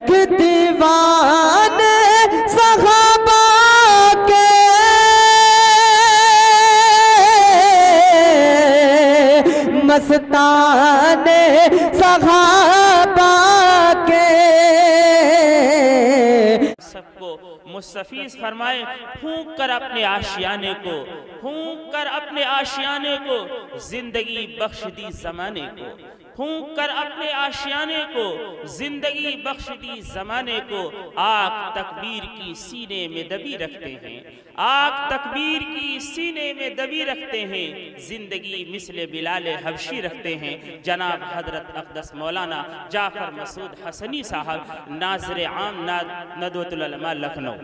دیوانے صحابہ کے مستانے صحابہ کے سب کو مستفیض فرمائے، پھونک کر اپنے آشیانے کو، پھونک کر اپنے آشیانے کو زندگی بخش دی زمانے کو، پھونک کر اپنے آشیانے کو زندگی بخش دی زمانے کو۔ آگ تکبیر کی سینے میں دبی رکھتے ہیں، آگ تکبیر کی سینے میں دبی رکھتے ہیں، زندگی مثل بلال حبشی رکھتے ہیں۔ جناب حضرت اقدس مولانا جعفر مسعود حسنی صاحب، ناظر عام ندوۃ العلماء لکھنؤ۔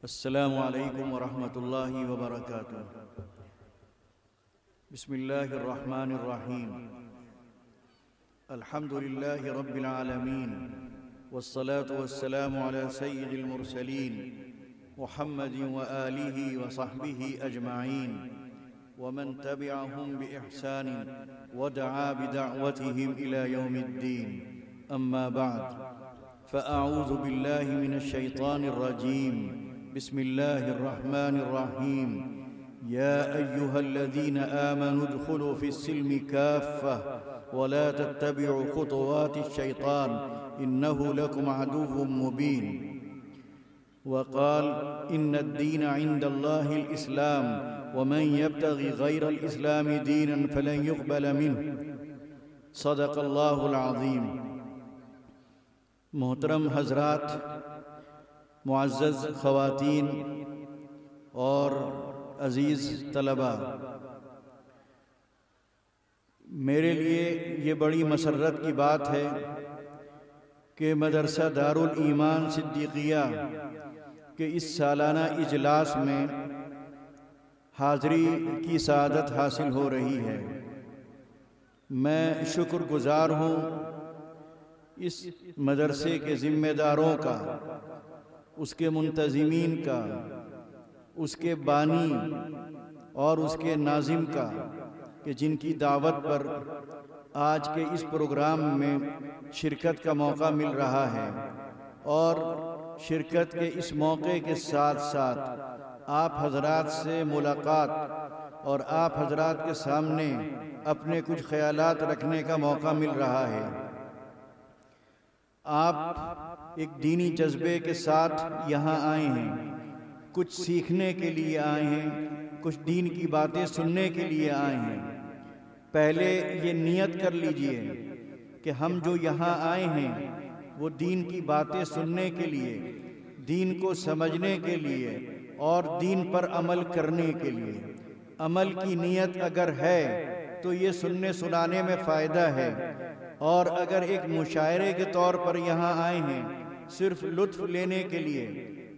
السلام علیکم ورحمۃ اللہ وبرکاتہ۔ بسم اللہ الرحمن الرحیم۔ الحمد للہ رب العالمین، والصلاة والسلام علی سید المرسلین محمد وآلہ وصحبہ اجمعین ومن تبعهم بإحسان ودعا بدعوتهم إلى يوم الدين، اما بعد فأعوذ باللہ من الشیطان الرجیم، بسم اللہ الرحمن الرحیم۔ یا ایہا الذین آمنوا ادخلوا فی السلم کافہ ولا تتبعوا خطوات الشیطان انہ لکم عدو مبین۔ وقال ان الدین عند اللہ الاسلام ومن یبتغی غیر الاسلام دینا فلن يقبل منہ۔ صدق اللہ العظیم۔ محترم حضرات، معزز خواتین اور عزیز طلباء، میرے لیے یہ بڑی مسرت کی بات ہے کہ مدرسہ دارالایمان صدیقیہ کے اس سالانہ اجلاس میں حاضری کی سعادت حاصل ہو رہی ہے۔ میں شکر گزار ہوں اس مدرسے کے ذمہ داروں کا، اس کے منتظمین کا، اس کے بانی اور اس کے ناظم کا، کہ جن کی دعوت پر آج کے اس پروگرام میں شرکت کا موقع مل رہا ہے، اور شرکت کے اس موقع کے ساتھ ساتھ آپ حضرات سے ملاقات اور آپ حضرات کے سامنے اپنے کچھ خیالات رکھنے کا موقع مل رہا ہے۔ آپ ایک دینی جذبے کے ساتھ یہاں آئے ہیں، کچھ سیکھنے کے لیے آئے ہیں، کچھ دین کی باتیں سننے کے لیے آئے ہیں۔ پہلے یہ نیت کر لیجئے کہ ہم جو یہاں آئے ہیں وہ دین کی باتیں سننے کے لیے، دین کو سمجھنے کے لیے اور دین پر عمل کرنے کے لیے۔ عمل کی نیت اگر ہے تو یہ سننے سنانے میں فائدہ ہے، اور اگر ایک مشاعرے کے طور پر یہاں آئے ہیں صرف لطف لینے کے لیے،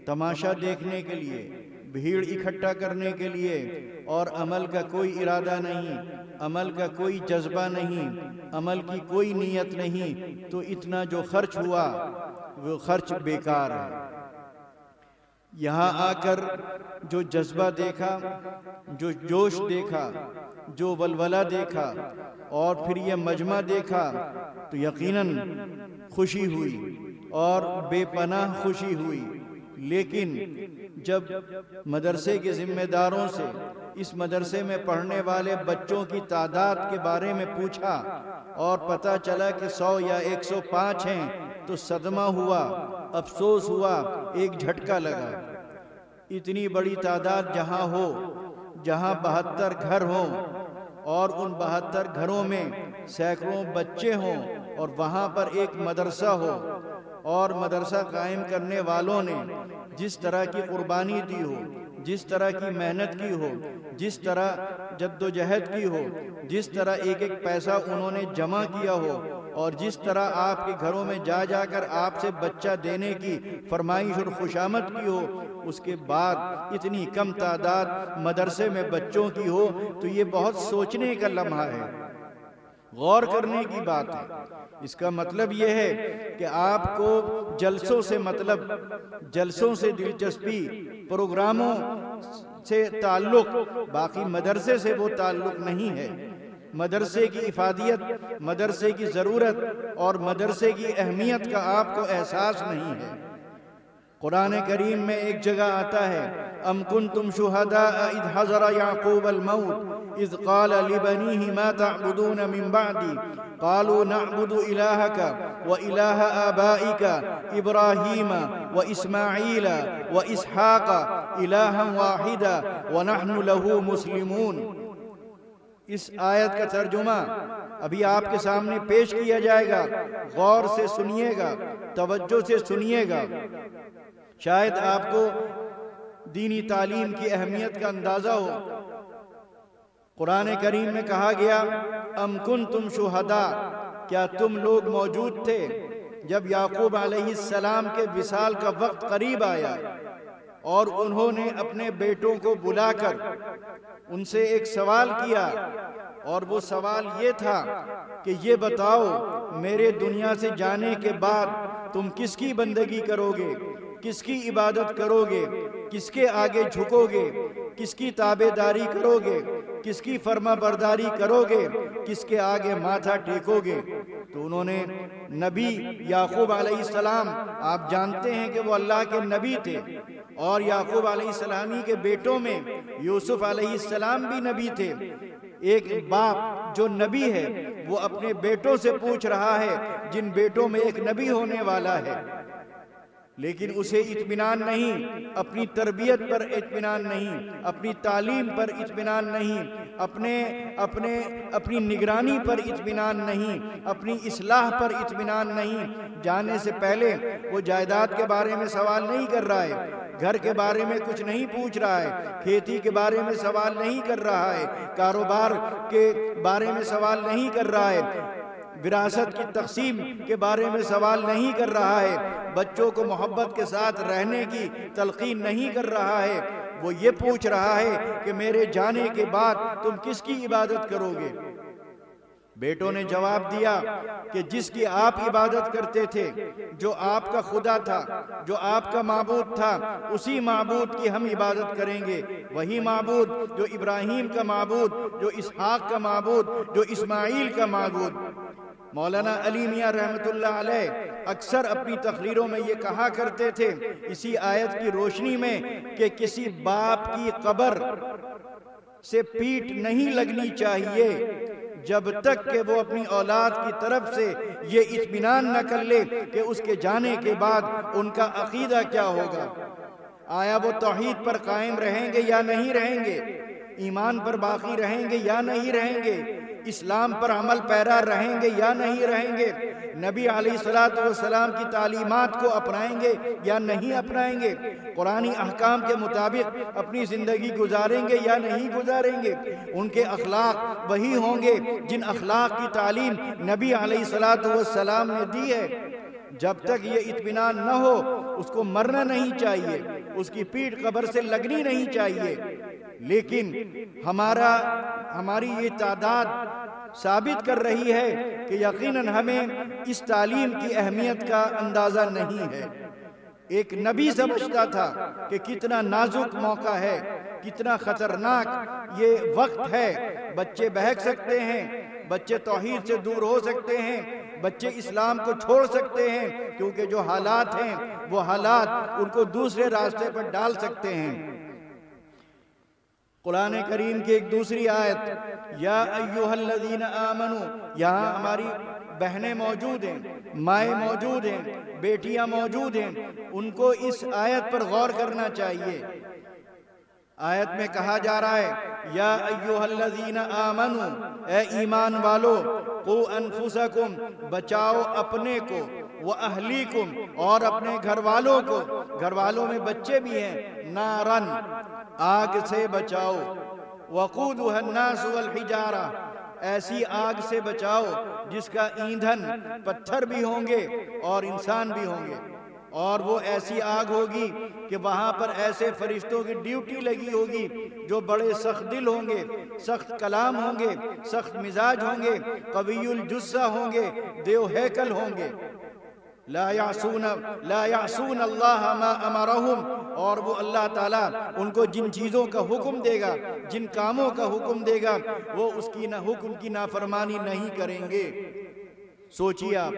تماشا دیکھنے کے لیے، بھیڑ اکٹھا کرنے کے لیے، اور عمل کا کوئی ارادہ نہیں، عمل کا کوئی جذبہ نہیں، عمل کی کوئی نیت نہیں، تو اتنا جو خرچ ہوا وہ خرچ بیکار ہے۔ یہاں آ کر جو جذبہ دیکھا، جو جوش دیکھا، جو ولولہ دیکھا، اور پھر یہ مجمع دیکھا، تو یقیناً خوشی ہوئی اور بے پناہ خوشی ہوئی۔ لیکن جب مدرسے کے ذمہ داروں سے اس مدرسے میں پڑھنے والے بچوں کی تعداد کے بارے میں پوچھا اور پتہ چلا کہ 100 یا 105 ہیں، تو صدمہ ہوا، افسوس ہوا، ایک جھٹکا لگا۔ اتنی بڑی تعداد جہاں ہو، جہاں 72 گھر ہوں، اور ان 72 گھروں میں سینکڑوں بچے ہوں، اور وہاں پر ایک مدرسہ ہو، اور مدرسہ قائم کرنے والوں نے جس طرح کی قربانی دی ہو، جس طرح کی محنت کی ہو، جس طرح جد و جہد کی ہو، جس طرح ایک ایک پیسہ انہوں نے جمع کیا ہو، اور جس طرح آپ کے گھروں میں جا جا کر آپ سے بچہ دینے کی فرمائش اور خوشامد کی ہو، اس کے بعد اتنی کم تعداد مدرسے میں بچوں کی ہو، تو یہ بہت سوچنے کا لمحہ ہے، غور کرنے کی بات ہے۔ اس کا مطلب یہ ہے کہ آپ کو جلسوں سے مطلب، جلسوں سے دلچسپی، پروگراموں سے تعلق، باقی مدرسے سے وہ تعلق نہیں ہے۔ مدرسے کی افادیت، مدرسے کی ضرورت اور مدرسے کی اہمیت کا آپ کو احساس نہیں ہے۔ قرآن کریم میں ایک جگہ آتا ہے، ام کنتم شہداء اذ حضر یعقوب الموت اذ قال لبنیہ ما تعبدون من بعدی قالوا نعبد الہک والہ آبائک ابراہیم واسماعیل واسحاق الہا واحدا ونحن لہ مسلمون۔ اس آیت کا ترجمہ ابھی آپ کے سامنے پیش کیا جائے گا، غور سے سنیے گا، توجہ سے سنیے گا، شاید آپ کو دینی تعلیم کی اہمیت کا اندازہ ہو۔ قرآن کریم میں کہا گیا، ام کنتم شہداء، کیا تم لوگ موجود تھے جب یعقوب علیہ السلام کے وصال کا وقت قریب آیا اور انہوں نے اپنے بیٹوں کو بلا کر ان سے ایک سوال کیا، اور وہ سوال یہ تھا کہ یہ بتاؤ میرے دنیا سے جانے کے بعد تم کس کی بندگی کرو گے، کس کی عبادت کرو گے، کس کے آگے جھکو گے، کس کی تابعداری کرو گے، کس کی فرما برداری کرو گے، کس کے آگے ماتھا ٹیکو گے؟ تو انہوں نے نبی یعقوب علیہ السلام، آپ جانتے ہیں کہ وہ اللہ کے نبی تھے، اور یعقوب علیہ السلامی کے بیٹوں میں یوسف علیہ السلام بھی نبی تھے۔ ایک باپ جو نبی ہے وہ اپنے بیٹوں سے پوچھ رہا ہے جن بیٹوں میں ایک نبی ہونے والا ہے، لیکن اسے اطمینان نہیں، اپنی تربیت پر اطمینان نہیں، اپنی تعلیم پر اطمینان نہیں، اپنی نگرانی پر اطمینان نہیں، اپنی اصلاح پر اطمینان نہیں۔ جانے سے پہلے وہ جائیداد کے بارے میں سوال نہیں کر رہا ہے، گھر کے بارے میں کچھ نہیں پوچھ رہا ہے، کھیتی کے بارے میں سوال نہیں کر رہا ہے، کاروبار کے بارے میں سوال نہیں کر رہا ہے، وراثت کی تقسیم کے بارے میں سوال نہیں کر رہا ہے، بچوں کو محبت کے ساتھ رہنے کی تلقین نہیں کر رہا ہے۔ وہ یہ پوچھ رہا ہے کہ میرے جانے کے بعد تم کس کی عبادت کرو گے؟ بیٹوں نے جواب دیا کہ جس کی آپ عبادت کرتے تھے، جو آپ کا خدا تھا، جو آپ کا معبود تھا، اسی معبود کی ہم عبادت کریں گے، وہی معبود جو ابراہیم کا معبود، جو اسحاق کا معبود، جو اسماعیل کا معبود۔ مولانا علی میاں رحمت اللہ علیہ اکثر اپنی تقریروں میں یہ کہا کرتے تھے اسی آیت کی روشنی میں کہ کسی باپ کی قبر سے پیٹ نہیں لگنی چاہیے جب تک کہ وہ اپنی اولاد کی طرف سے یہ اطمینان نہ کر لے کہ اس کے جانے کے بعد ان کا عقیدہ کیا ہوگا، آیا وہ توحید پر قائم رہیں گے یا نہیں رہیں گے، ایمان پر باقی رہیں گے یا نہیں رہیں گے، اسلام پر عمل پیرا رہیں گے یا نہیں رہیں گے، نبی علیہ السلام کی تعلیمات کو اپنائیں گے یا نہیں اپنائیں گے، قرآنی احکام کے مطابق اپنی زندگی گزاریں گے یا نہیں گزاریں گے، ان کے اخلاق وہی ہوں گے جن اخلاق کی تعلیم نبی علیہ السلام نے دی ہے۔ جب تک یہ اطمینان نہ ہو اس کو مرنا نہیں چاہیے، اس کی پیٹھ قبر سے لگنی نہیں چاہیے۔ لیکن ہماری یہ تعداد ثابت کر رہی ہے کہ یقیناً ہمیں اس تعلیم کی اہمیت کا اندازہ نہیں ہے۔ ایک نبی سمجھتا تھا کہ کتنا نازک موقع ہے، کتنا خطرناک یہ وقت ہے، بچے بہک سکتے ہیں، بچے توحید سے دور ہو سکتے ہیں، بچے اسلام کو چھوڑ سکتے ہیں، کیونکہ جو حالات ہیں وہ حالات ان کو دوسرے راستے پر ڈال سکتے ہیں۔ قرآن کریم کی ایک دوسری آیت، یا ایھا الذین آمنوا، یہاں ہماری بہنیں موجود ہیں، مائیں موجود ہیں، بیٹیاں موجود ہیں، ان کو اس آیت پر غور کرنا چاہیے۔ آیت میں کہا جا رہا ہے، یا ایھا الذین آمنوا، اے ایمان والو، قوا انفسکم، بچاؤ اپنے کو، وَأَهْلِيكُمْ، اور اپنے گھر والوں کو، گھر والوں میں بچے بھی ہیں، نارن، آگ سے بچاؤ، وقودها الناس والحجارہ، ایسی آگ سے بچاؤ جس کا ایندھن پتھر بھی ہوں گے اور انسان بھی ہوں گے، اور وہ ایسی آگ ہوگی کہ وہاں پر ایسے فرشتوں کی ڈیوٹی لگی ہوگی جو بڑے سخت دل ہوں گے، سخت کلام ہوں گے، سخت مزاج ہوں گے، قوی الجثہ ہوں گے، دیو ہیکل ہوں گے، لا یعصون اللہ ما امرہم، اور وہ اللہ تعالیٰ ان کو جن چیزوں کا حکم دے گا، جن کاموں کا حکم دے گا، وہ اس کی حکم کی نافرمانی نہیں کریں گے۔ سوچیے آپ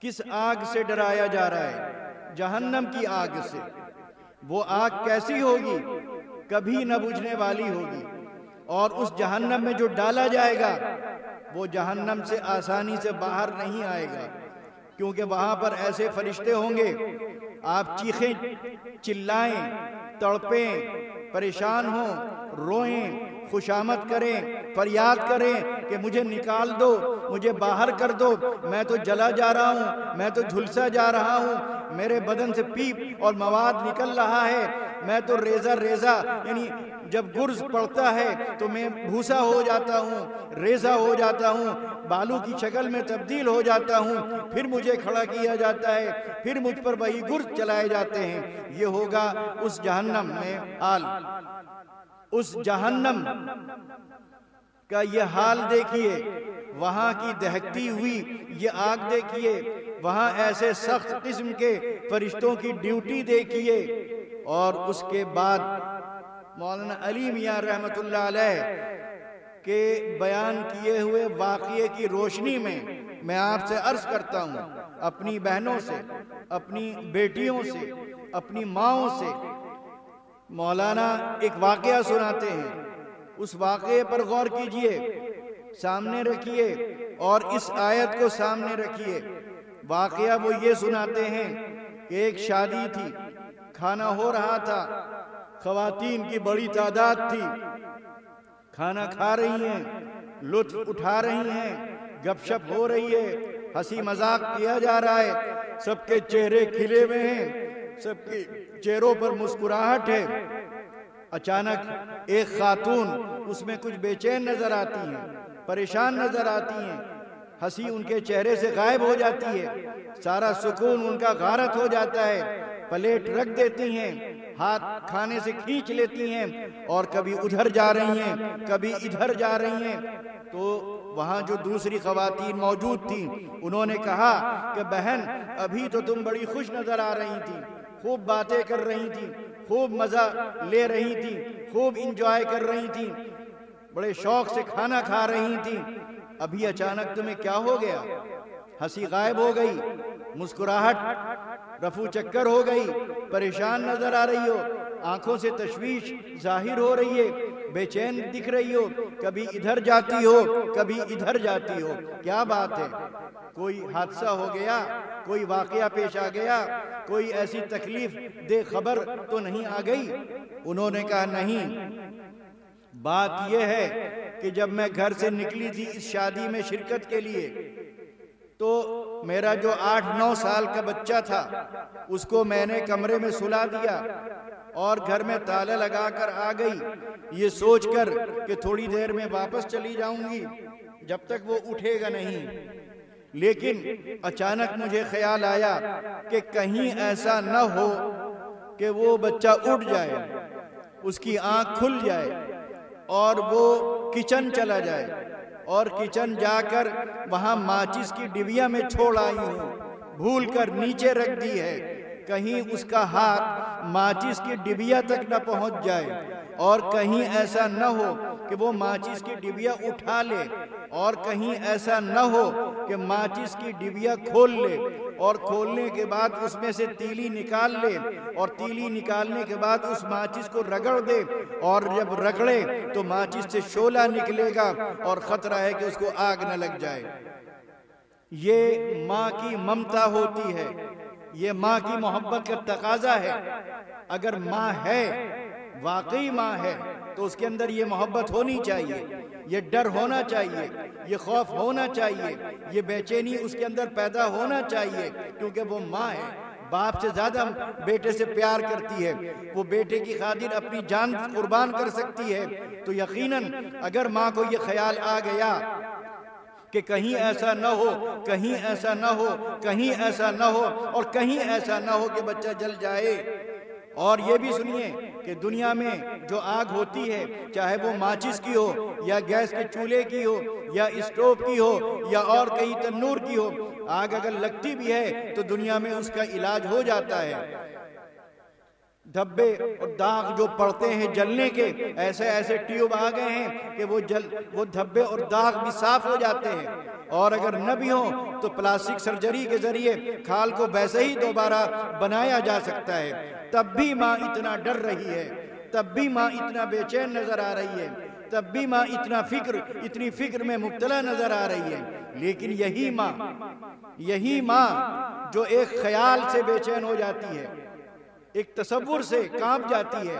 کس آگ سے ڈرایا جا رہا ہے؟ جہنم کی آگ سے۔ وہ آگ کیسی ہوگی؟ کبھی نہ بجھنے والی ہوگی، اور اس جہنم میں جو ڈالا جائے گا وہ جہنم سے آسانی سے باہر نہیں آئے گا، کیونکہ وہاں پر ایسے فرشتے ہوں گے، آپ چیخیں، چلائیں، تڑپیں، پریشان ہوں، روئیں، خوشامد کریں، فریاد کریں کہ مجھے نکال دو، مجھے باہر کر دو، میں تو جلا جا رہا ہوں، میں تو جھلسا جا رہا ہوں، میرے بدن سے پیپ اور مواد نکل رہا ہے، میں تو ریزہ یعنی جب گرز پڑتا ہے تو میں بھوسا ہو جاتا ہوں، ریزہ ہو جاتا ہوں، بالو کی شکل میں تبدیل ہو جاتا ہوں، پھر مجھے کھڑا کیا جاتا ہے، پھر مجھ پر وہی گرز چلائے جاتے ہیں۔ یہ ہوگا اس جہنم میں حال۔ اس جہنم کا یہ حال دیکھیے، وہاں کی دہکتی ہوئی یہ آگ دیکھیے، وہاں ایسے سخت قسم کے فرشتوں کی ڈیوٹی دیکھیے، اور اس کے بعد مولانا علی میاں رحمت اللہ علیہ کے بیان کیے ہوئے واقعے کی روشنی میں آپ سے عرض کرتا ہوں، اپنی بہنوں سے، اپنی بیٹیوں سے، اپنی ماؤں سے، مولانا ایک واقعہ سناتے ہیں، اس واقعے پر غور کیجئے، سامنے رکھیے اور اس آیت کو سامنے رکھیے۔ واقعہ وہ یہ سناتے ہیں کہ ایک شادی تھی، کھانا ہو رہا تھا، خواتین کی بڑی تعداد تھی، کھانا کھا رہی ہیں، لطف اٹھا رہی ہیں، گپ شپ ہو رہی ہے، ہنسی مذاق کیا جا رہا ہے، سب کے چہرے کھلے ہوئے ہیں، سب کے چہروں پر مسکراہٹ ہے۔ اچانک ایک خاتون اس میں کچھ بے چین نظر آتی ہیں، پریشان نظر آتی ہیں، ہنسی ان کے چہرے سے غائب ہو جاتی ہے، سارا سکون ان کا غارت ہو جاتا ہے، پلیٹ رکھ دیتی ہیں، ہاتھ کھانے سے کھینچ لیتی ہیں، اور کبھی ادھر جا رہی ہیں، کبھی ادھر جا رہی ہیں۔ تو وہاں جو دوسری خواتین موجود تھیں انہوں نے کہا کہ بہن ابھی تو تم بڑی خوش نظر آ رہی تھی، خوب باتیں کر رہی تھی، خوب مزہ لے رہی تھی، خوب انجوائے کر رہی تھی، بڑے شوق سے کھانا کھا رہی تھی، ابھی اچانک تمہیں کیا ہو گیا؟ ہنسی غائب ہو گئی، مسکراہٹ رفو چکر ہو گئی، پریشان نظر آ رہی ہو، آنکھوں سے تشویش ظاہر ہو رہی ہے، بے چین دکھ رہی ہو، کبھی ادھر جاتی ہو، کبھی ادھر جاتی ہو، کیا بات ہے؟ کوئی حادثہ ہو گیا؟ کوئی واقعہ پیش آ گیا؟ کوئی ایسی تکلیف دہ خبر تو نہیں آ گئی؟ انہوں نے کہا نہیں، بات یہ ہے کہ جب میں گھر سے نکلی تھی اس شادی میں شرکت کے لیے تو میرا جو 8-9 سال کا بچہ تھا اس کو میں نے کمرے میں سلا دیا اور گھر میں تالا لگا کر آ گئی، یہ سوچ کر کہ تھوڑی دیر میں واپس چلی جاؤں گی جب تک وہ اٹھے گا نہیں۔ لیکن اچانک مجھے خیال آیا کہ کہیں ایسا نہ ہو کہ وہ بچہ اٹھ جائے، اس کی آنکھ کھل جائے اور وہ کچن چلا جائے، اور کچن جا کر وہاں ماچس کی ڈبیا میں چھوڑ آئی ہوں، بھول کر نیچے رکھ دی ہے، کہیں اس کا ہاتھ ماچس کی ڈبیا تک نہ پہنچ جائے، اور کہیں ایسا نہ ہو کہ وہ ماچس کی ڈبیا اٹھا لے، اور کہیں ایسا نہ ہو کہ ماچس کی ڈبیا کھول لے اور کھولنے کے بعد اس میں سے تیلی نکال لے، اور تیلی نکالنے کے بعد اس ماچس کو رگڑ دے، اور جب رگڑے تو ماچس سے شعلہ نکلے گا اور خطرہ ہے کہ اس کو آگ نہ لگ جائے۔ یہ ماں کی ممتا ہوتی ہے، یہ ماں کی محبت کا تقاضا ہے۔ اگر ماں ہے، واقعی ماں ہے، تو اس کے اندر یہ محبت ہونی چاہیے، یہ ڈر ہونا چاہیے، یہ خوف ہونا چاہیے، یہ بے چینی اس کے اندر پیدا ہونا چاہیے، کیونکہ وہ ماں ہے، باپ سے زیادہ بیٹے سے پیار کرتی ہے، وہ بیٹے کی خاطر اپنی جان قربان کر سکتی ہے، تو یقیناً اگر ماں کو یہ خیال آ گیا کہ کہیں ایسا نہ ہو، کہیں ایسا نہ ہو، کہیں ایسا نہ ہو، اور کہیں ایسا نہ ہو کہ بچہ جل جائے۔ اور یہ بھی سنیے کہ دنیا میں جو آگ ہوتی ہے، چاہے وہ ماچس کی ہو یا گیس کے چولہے کی ہو یا اسٹوو کی ہو یا اور کہیں تنور کی ہو، آگ اگر لگتی بھی ہے تو دنیا میں اس کا علاج ہو جاتا ہے۔ دھبے اور داغ جو پڑتے ہیں جلنے کے، ایسے ایسے ٹیوب آ گئے ہیں کہ وہ دھبے اور داغ بھی صاف ہو جاتے ہیں، اور اگر نہ بھی ہوں تو پلاسٹک سرجری کے ذریعے کھال کو ویسے ہی دوبارہ بنایا جا سکتا ہے۔ تب بھی ماں اتنا ڈر رہی ہے، تب بھی ماں اتنا بے چین نظر آ رہی ہے، تب بھی ماں اتنی فکر میں مبتلا نظر آ رہی ہے۔ لیکن یہی ماں جو ایک خیال سے بے چین ہو جاتی ہے، ایک تصور سے کانپ جاتی ہے،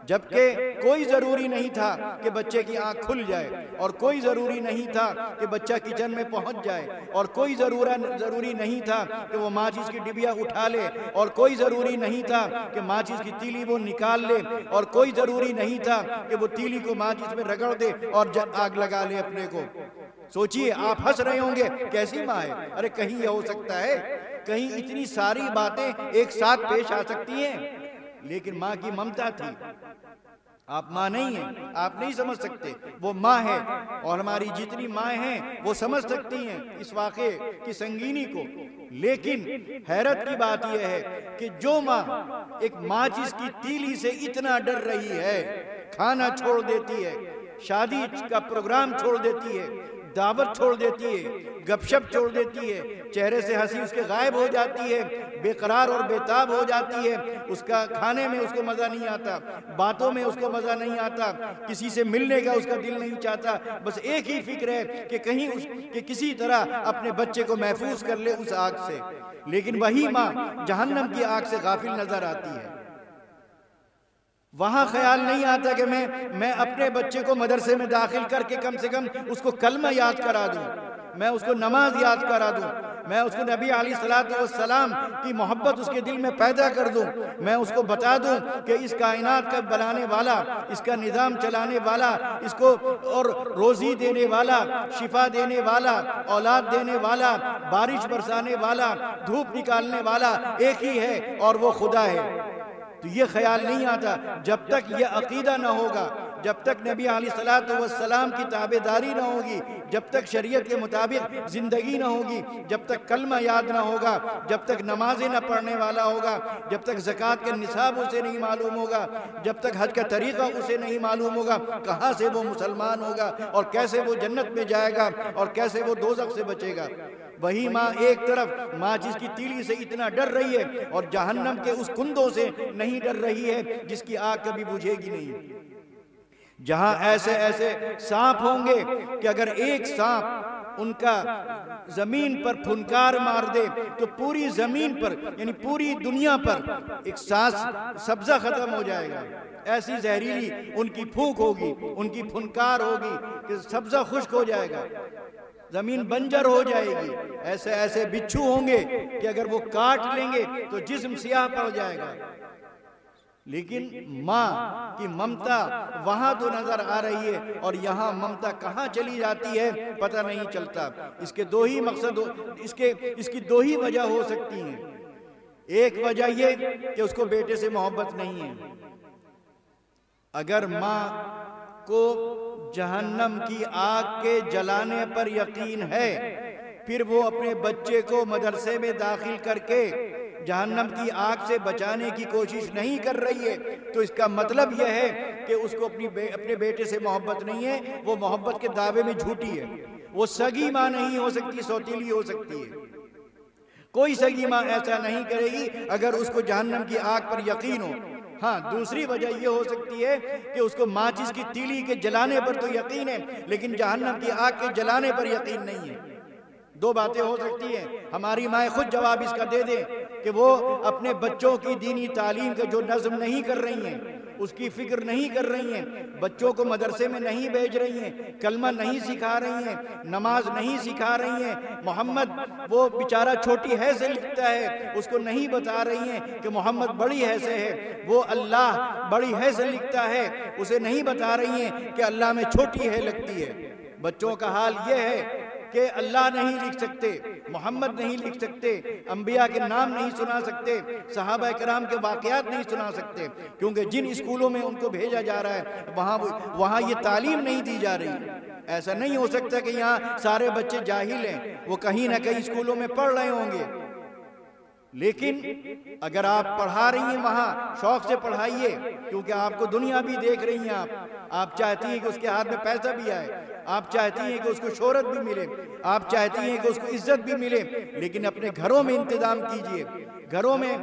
جبکہ کوئی ضروری نہیں تھا کہ بچے کی آنکھ کھل جائے، اور کوئی ضروری نہیں تھا کہ بچہ کچن میں پہنچ جائے، اور کوئی ضروری نہیں تھا کہ وہ ماچس کی ڈبیا اٹھا لے، اور کوئی ضروری نہیں تھا کہ ماچس کی تیلی وہ نکال لے، اور کوئی ضروری نہیں تھا کہ وہ تیلی کو ماچس میں رگڑ دے اور آگ لگا لے اپنے کو۔ سوچئے، آپ ہنس رہے ہوں گے کیسی ماں ہے؟ ارے کہیں یہ ہو سکتا ہے؟ کہیں اتنی ساری باتیں ایک ساتھ پیش آ سکتی ہیں؟ لیکن ماں کی ممتا تھی۔ آپ ماں نہیں ہیں، آپ نہیں سمجھ سکتے، وہ ماں ہے، اور ہماری جتنی مائیں ہیں وہ سمجھ سکتی ہیں اس واقعے کی سنگینی کو۔ لیکن حیرت کی بات یہ ہے کہ جو ماں ایک ماچس کی تیلی سے اتنا ڈر رہی ہے، کھانا چھوڑ دیتی ہے، شادی کا پروگرام چھوڑ دیتی ہے، دعوت چھوڑ دیتی ہے، گپ شپ چھوڑ دیتی ہے، چہرے سے ہنسی اس کے غائب ہو جاتی ہے، بے قرار اور بے تاب ہو جاتی ہے، اس کا کھانے میں اس کو مزہ نہیں آتا، باتوں میں اس کو مزہ نہیں آتا، کسی سے ملنے کا اس کا دل نہیں چاہتا، بس ایک ہی فکر ہے کہ کہ کسی طرح اپنے بچے کو محفوظ کر لے اس آگ سے۔ لیکن وہی ماں جہنم کی آگ سے غافل نظر آتی ہے۔ وہاں خیال نہیں آتا کہ میں اپنے بچے کو مدرسے میں داخل کر کے کم سے کم اس کو کلمہ یاد کرا دوں، میں اس کو نماز یاد کرا دوں، میں اس کو نبی علیہ السلام کی محبت اس کے دل میں پیدا کر دوں، میں اس کو بتا دوں کہ اس کائنات کا بنانے والا، اس کا نظام چلانے والا، اس کو اور روزی دینے والا، شفا دینے والا، اولاد دینے والا، بارش برسانے والا، دھوپ نکالنے والا ایک ہی ہے، اور وہ خدا ہے۔ تو یہ خیال نہیں آتا جب تک یہ عقیدہ نہ ہوگا، جب تک نبی علیہ السلام کی تابعداری نہ ہوگی، جب تک شریعت کے مطابق زندگی نہ ہوگی، جب تک کلمہ یاد نہ ہوگا، جب تک نمازیں نہ پڑھنے والا ہوگا، جب تک زکوٰۃ کا نصاب اسے نہیں معلوم ہوگا، جب تک حج کا طریقہ اسے نہیں معلوم ہوگا، کہاں سے وہ مسلمان ہوگا، اور کیسے وہ جنت میں جائے گا، اور کیسے وہ دوزخ سے بچے گا۔ وہی ماں ایک طرف ماچس کی تیلی سے اتنا ڈر رہی ہے، اور جہنم کے اس کندوں سے نہیں ڈر رہی ہے جس کی آگ کبھی بجھے گی نہیں، جہاں ایسے ایسے سانپ ہوں گے کہ اگر ایک سانپ ان کا زمین پر پھنکار مار دے تو پوری زمین پر، یعنی پوری دنیا پر ایک سبزہ ختم ہو جائے گا۔ ایسی زہریلی ان کی پھونک ہوگی، ان کی پھنکار ہوگی کہ سبزہ خشک ہو جائے گا، زمین بنجر ہو جائے گی۔ ایسے ایسے بچھو ہوں گے کہ اگر وہ کاٹ لیں گے تو جسم سیاہ پڑ جائے گا۔ لیکن ماں کی ممتا وہاں تو نظر آ رہی ہے، اور یہاں ممتا کہاں چلی جاتی ہے پتہ نہیں چلتا۔ اس کے دو ہی مقصد اس کی دو ہی وجہ ہو سکتی ہیں۔ ایک وجہ یہ کہ اس کو بیٹے سے محبت نہیں ہے۔ اگر ماں کو جہنم کی آگ کے جلانے پر یقین ہے، پھر وہ اپنے بچے کو مدرسے میں داخل کر کے جہنم کی آگ سے بچانے کی کوشش نہیں کر رہی ہے، تو اس کا مطلب یہ ہے کہ اس کو اپنے بیٹے سے محبت نہیں ہے، وہ محبت کے دعوے میں جھوٹی ہے۔ وہ سگی ماں نہیں ہو سکتی، سوتیلی ہو سکتی ہے۔ کوئی سگی ماں ایسا نہیں کرے گی اگر اس کو جہنم کی آگ پر یقین ہو۔ ہاں، دوسری وجہ یہ ہو سکتی ہے کہ اس کو ماچس کی تیلی کے جلانے پر تو یقین ہے، لیکن جہنم کی آگ کے جلانے پر یقین نہیں ہے۔ دو باتیں ہو سکتی ہیں۔ ہماری مائیں خود جواب اس کا دے دیں کہ وہ اپنے بچوں کی دینی تعلیم کا جو نظم نہیں کر رہی ہیں، اس کی فکر نہیں کر رہی ہیں، بچوں کو مدرسے میں نہیں بھیج رہی ہیں، کلمہ نہیں سکھا رہی ہیں، نماز نہیں سکھا رہی ہیں، محمد وہ بیچارہ چھوٹی ہے سے لکھتا ہے اس کو نہیں بتا رہی ہیں کہ محمد بڑی ہے سے ہے، وہ اللہ بڑی ہے سے لکھتا ہے اسے نہیں بتا رہی ہیں کہ اللہ میں چھوٹی ہے لگتی ہے۔ بچوں کا حال یہ ہے کہ اللہ نہیں لکھ سکتے، محمد نہیں لکھ سکتے، انبیاء کے نام نہیں سنا سکتے، صحابہ کرام کے واقعات نہیں سنا سکتے، کیونکہ جن اسکولوں میں ان کو بھیجا جا رہا ہے وہاں یہ تعلیم نہیں دی جا رہی۔ ایسا نہیں ہو سکتا کہ یہاں سارے بچے جاہل ہیں، وہ کہیں نہ کہیں اسکولوں میں پڑھ رہے ہوں گے، لیکن اگر آپ پڑھا رہی ہیں وہاں شوق سے پڑھائیے، کیونکہ آپ کو دنیا بھی دیکھ رہی ہیں، آپ چاہتی ہیں کہ اس کے ہاتھ میں پیسہ بھی آئے، آپ چاہتی ہیں کہ اس کو شہرت بھی ملے، آپ چاہتی ہیں کہ اس کو عزت بھی ملے، لیکن اپنے گھروں میں انتظام کیجئے، گھروں میں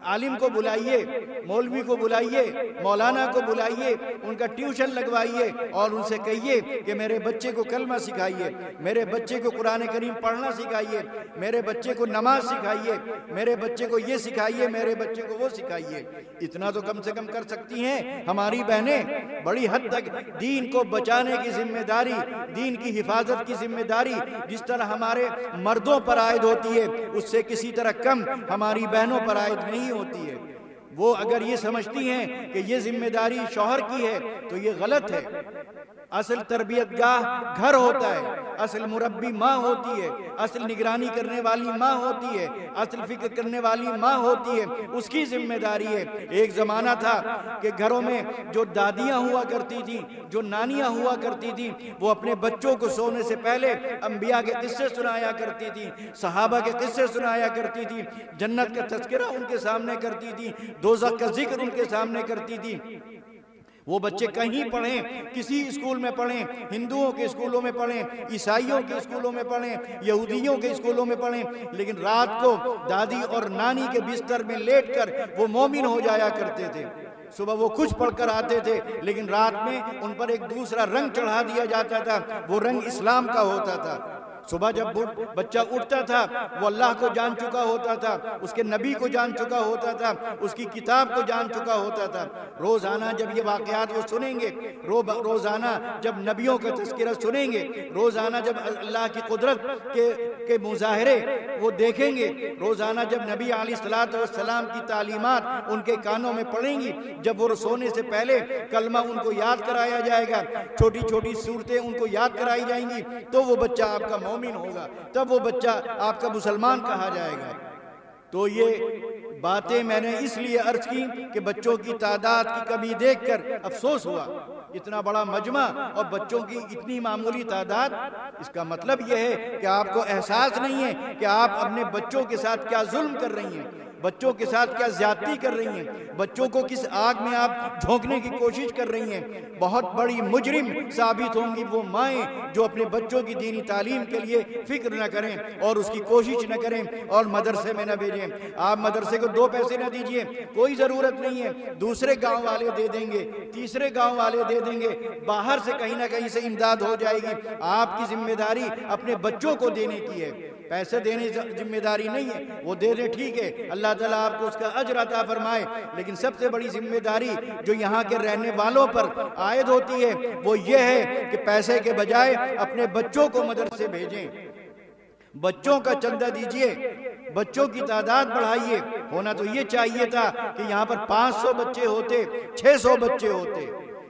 عالم کو بلائیے، مولوی کو بلائیے، مولانا کو بلائیے، ان کا ٹیوشن لگوائیے اور ان سے کہیے کہ میرے بچے کو کلمہ سکھائیے، میرے بچے کو قرآن کریم پڑھنا سکھائیے، میرے بچے کو نماز سکھائیے، میرے بچے کو یہ سکھائیے، میرے بچے کو وہ سکھائیے۔ اتنا تو کم سے کم کر سکتی ہیں ہماری بہنیں۔ بڑی حد تک دین کو بچانے کی ذمہ داری، دین کی حفاظت کی ذمہ داری جس طرح ہمارے مردوں پر عائد ہوتی ہے، اس سے کسی طرح کم ہماری بہنوں پر عائد نہیں ہوتی ہے۔ وہ اگر یہ سمجھتی ہیں کہ یہ ذمہ داری شوہر کی ہے تو یہ غلط ہے۔ اصل تربیت گاہ گھر ہوتا ہے، اصل مربی ماں ہوتی ہے، اصل نگرانی کرنے والی ماں ہوتی ہے، اصل فکر کرنے والی ماں ہوتی ہے، اس کی ذمہ داری ہے۔ ایک زمانہ تھا کہ گھروں میں جو دادیاں ہوا کرتی تھیں، جو نانیاں ہوا کرتی تھیں، وہ اپنے بچوں کو سونے سے پہلے انبیاء کے قصے سنایا کرتی تھیں، صحابہ کے قصے سنایا کرتی تھیں، جنت کا تذکرہ ان کے سامنے کرتی تھیں، دوزخ کا ذکر ان کے سامنے کرتی تھیں۔ وہ بچے کہیں پڑھیں، کسی اسکول میں پڑھیں، ہندوؤں کے اسکولوں میں پڑھیں، عیسائیوں کے اسکولوں میں پڑھیں، یہودیوں کے اسکولوں میں پڑھیں، لیکن رات کو دادی اور نانی کے بستر میں لیٹ کر وہ مومن ہو جایا کرتے تھے۔ صبح وہ کچھ پڑھ کر آتے تھے، لیکن رات میں ان پر ایک دوسرا رنگ چڑھا دیا جاتا تھا، وہ رنگ اسلام کا ہوتا تھا۔ صبح جب بچہ اٹھتا تھا وہ اللہ کو جان چکا ہوتا تھا، اس کے نبی کو جان چکا ہوتا تھا، اس کی کتاب کو جان چکا ہوتا تھا۔ روزانہ جب یہ واقعات وہ سنیں گے، روزانہ جب نبیوں کا تذکرہ سنیں گے، روزانہ جب اللہ کی قدرت کے مظاہرے وہ دیکھیں گے، روزانہ جب نبی علیہ السلام کی تعلیمات ان کے کانوں میں پڑیں گی، جب وہ سونے سے پہلے کلمہ ان کو یاد کرایا جائے گا، چھوٹی چھوٹی صورتیں ان کو یاد کرائی جائیں گی، تو وہ بچہ آپ کا مومن ہوگا، تب وہ بچہ آپ کا مسلمان کہا جائے گا۔ تو یہ باتیں میں نے اس لیے عرض کی کہ بچوں کی تعداد کی کمی دیکھ کر افسوس ہوا، اتنا بڑا مجمع اور بچوں کی اتنی معمولی تعداد۔ اس کا مطلب یہ ہے کہ آپ کو احساس نہیں ہے کہ آپ اپنے بچوں کے ساتھ کیا ظلم کر رہی ہیں، بچوں کے ساتھ کیا زیادتی کر رہی ہیں، بچوں کو کس آگ میں آپ جھونکنے کی کوشش کر رہی ہیں۔ بہت بڑی مجرم ثابت ہوں گی وہ مائیں جو اپنے بچوں کی دینی تعلیم کے لیے فکر نہ کریں اور اس کی کوشش نہ کریں اور مدرسے میں نہ بھیجیں۔ آپ مدرسے کو 2 پیسے نہ دیجئے، کوئی ضرورت نہیں ہے، دوسرے گاؤں والے دے دیں گے، تیسرے گاؤں والے دے دیں گے، باہر سے کہیں نہ کہیں سے امداد ہو جائے گی۔ آپ کی ذمہ داری اپنے بچوں کو دینے کی ہے، پیسے دینے ذمہ داری نہیں ہے، وہ دے دیں ٹھیک ہے، اللہ تعالیٰ آپ کو اس کا اجر عطا فرمائے، لیکن سب سے بڑی ذمہ داری جو یہاں کے رہنے والوں پر عائد ہوتی ہے وہ یہ ہے کہ پیسے کے بجائے اپنے بچوں کو مدرسے بھیجیں، بچوں کا چندہ دیجئے، بچوں کی تعداد بڑھائیے۔ ہونا تو یہ چاہیے تھا کہ یہاں پر 500 بچے ہوتے، 600 بچے ہوتے۔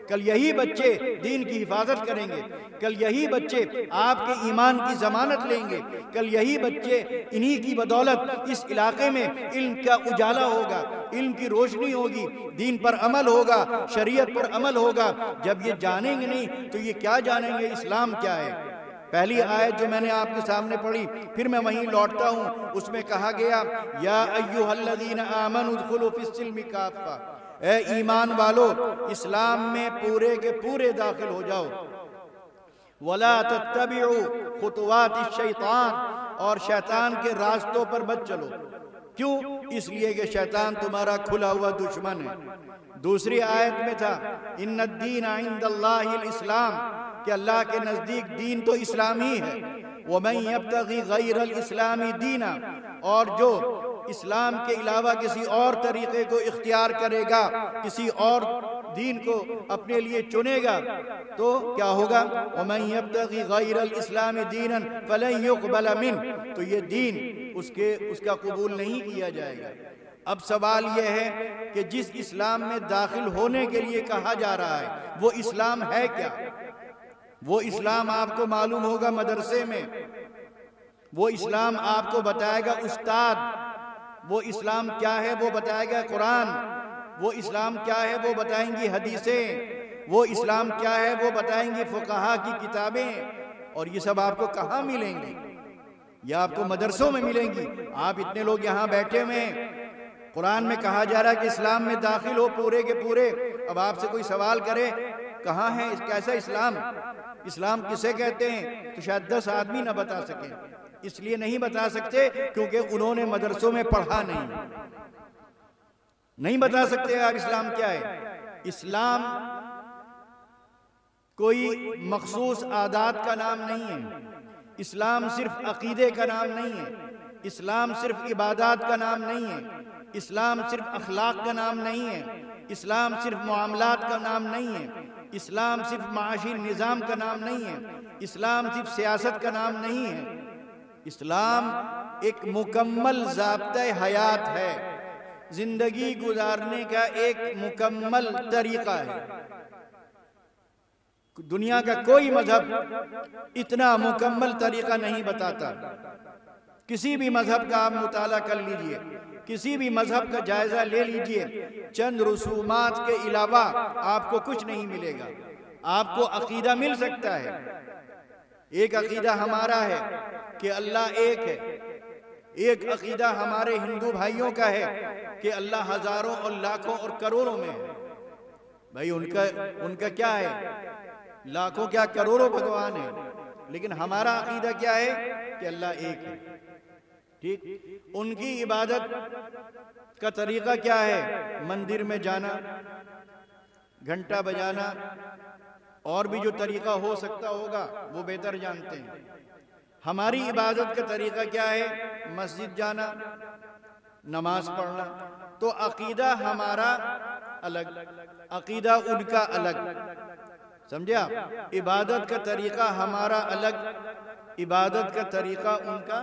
کل یہی بچے دین کی حفاظت کریں گے، کل یہی بچے آپ کے ایمان کی ضمانت لیں گے، کل یہی بچے انہی کی بدولت اس علاقے میں علم کا اجالا ہوگا، علم کی روشنی ہوگی، دین پر عمل ہوگا، شریعت پر عمل ہوگا۔ جب یہ جانیں گے نہیں تو یہ کیا جانیں گے اسلام کیا ہے؟ پہلی آیت جو میں نے آپ کے سامنے پڑھی، پھر میں وہیں لوٹتا ہوں، اس میں کہا گیا یا ایھا الذین آمنوا ادخلوا فی السلم کافہ، اے ایمان والو اسلام میں پورے کے پورے داخل ہو جاؤ۔ وَلَا تَتَّبِعُوا خُطُوَاتِ الشَّيْطَانِ، اور شیطان کے راستوں پر مت چلو۔ کیوں؟ اس لیے کہ شیطان تمہارا کھلا ہوا دشمن ہے۔ دوسری آیت میں تھا ان الدین عند اللہ الاسلام، کہ اللہ کے نزدیک دین تو اسلام ہی ہے۔ وَمَن يَبْتَغِي غَيْرَ الْإِسْلَامِ دِينًا، اور جو اسلام کے علاوہ کسی اور طریقے کو اختیار کرے گا، کسی اور دین کو اپنے لیے چنے گا، تو کیا ہوگا؟ وَمَن يَبْتَغِي غَيْرَ الْإِسْلَامِ دِينًا فَلَن يُقْبَلَ مِنْهُ، تو یہ دین اس کا قبول نہیں کیا جائے گا۔ اب سوال یہ ہے کہ جس اسلام میں داخل ہونے کے لیے کہا جا رہا ہے وہ اسلام ہے کیا؟ وہ اسلام آپ کو معلوم ہوگا مدرسے میں، وہ اسلام آپ کو بتائے گا استاد، وہ اسلام کیا ہے وہ بتائے گا قرآن، وہ اسلام کیا ہے وہ بتائیں گی حدیثیں، وہ اسلام کیا ہے وہ بتائیں گی فقہا کی کتابیں، اور یہ سب آپ کو کہاں ملیں گی؟ یہ آپ کو مدرسوں میں ملیں گی۔ آپ اتنے لوگ یہاں بیٹھے ہوئے ہیں، قرآن میں کہا جا رہا ہے کہ اسلام میں داخل ہو پورے کے پورے۔ اب آپ سے کوئی سوال کرے کہاں ہے کیسا اسلام، اسلام کسے کہتے ہیں، تو شاید 10 آدمی نہ بتا سکیں۔ اس لیے نہیں بتا سکتے کیونکہ انہوں نے مدرسوں میں پڑھا نہیں بتا سکتے آپ اسلام کیا ہے۔ اسلام کوئی مخصوص عادات کا نام نہیں ہے، اسلام صرف عقیدے کا نام نہیں ہے، اسلام صرف عبادات کا نام نہیں ہے، اسلام صرف اخلاق کا نام نہیں ہے، اسلام صرف معاملات کا نام نہیں ہے، اسلام صرف معاشی نظام کا نام نہیں ہے، اسلام صرف سیاست کا نام نہیں ہے۔ اسلام ایک مکمل ضابطۂ حیات ہے، زندگی گزارنے کا ایک مکمل طریقہ ہے۔ دنیا کا کوئی مذہب اتنا مکمل طریقہ نہیں بتاتا۔ کسی بھی مذہب کا آپ مطالعہ کر لیجئے، کسی بھی مذہب کا جائزہ لے لیجئے، چند رسومات کے علاوہ آپ کو کچھ نہیں ملے گا۔ آپ کو عقیدہ مل سکتا ہے، ایک عقیدہ ہمارا ہے کہ اللہ ایک ہے، ایک عقیدہ ہمارے ہندو بھائیوں کا ہے کہ اللہ ہزاروں اور لاکھوں اور کروڑوں میں ہے۔ بھائی ان کا کیا ہے، لاکھوں کیا کروڑوں بھگوان ہیں، لیکن ہمارا عقیدہ کیا ہے کہ اللہ ایک ہے۔ ٹھیک، ان کی عبادت کا طریقہ کیا ہے، مندر میں جانا، گھنٹا بجانا، اور بھی جو طریقہ ہو سکتا ہوگا وہ بہتر جانتے ہیں۔ ہماری عبادت کا طریقہ کیا ہے، مسجد جانا، نماز پڑھنا۔ تو عقیدہ ہمارا الگ، عقیدہ ان کا الگ، سمجھے آپ؟ عبادت کا طریقہ ہمارا الگ، عبادت کا طریقہ ان کا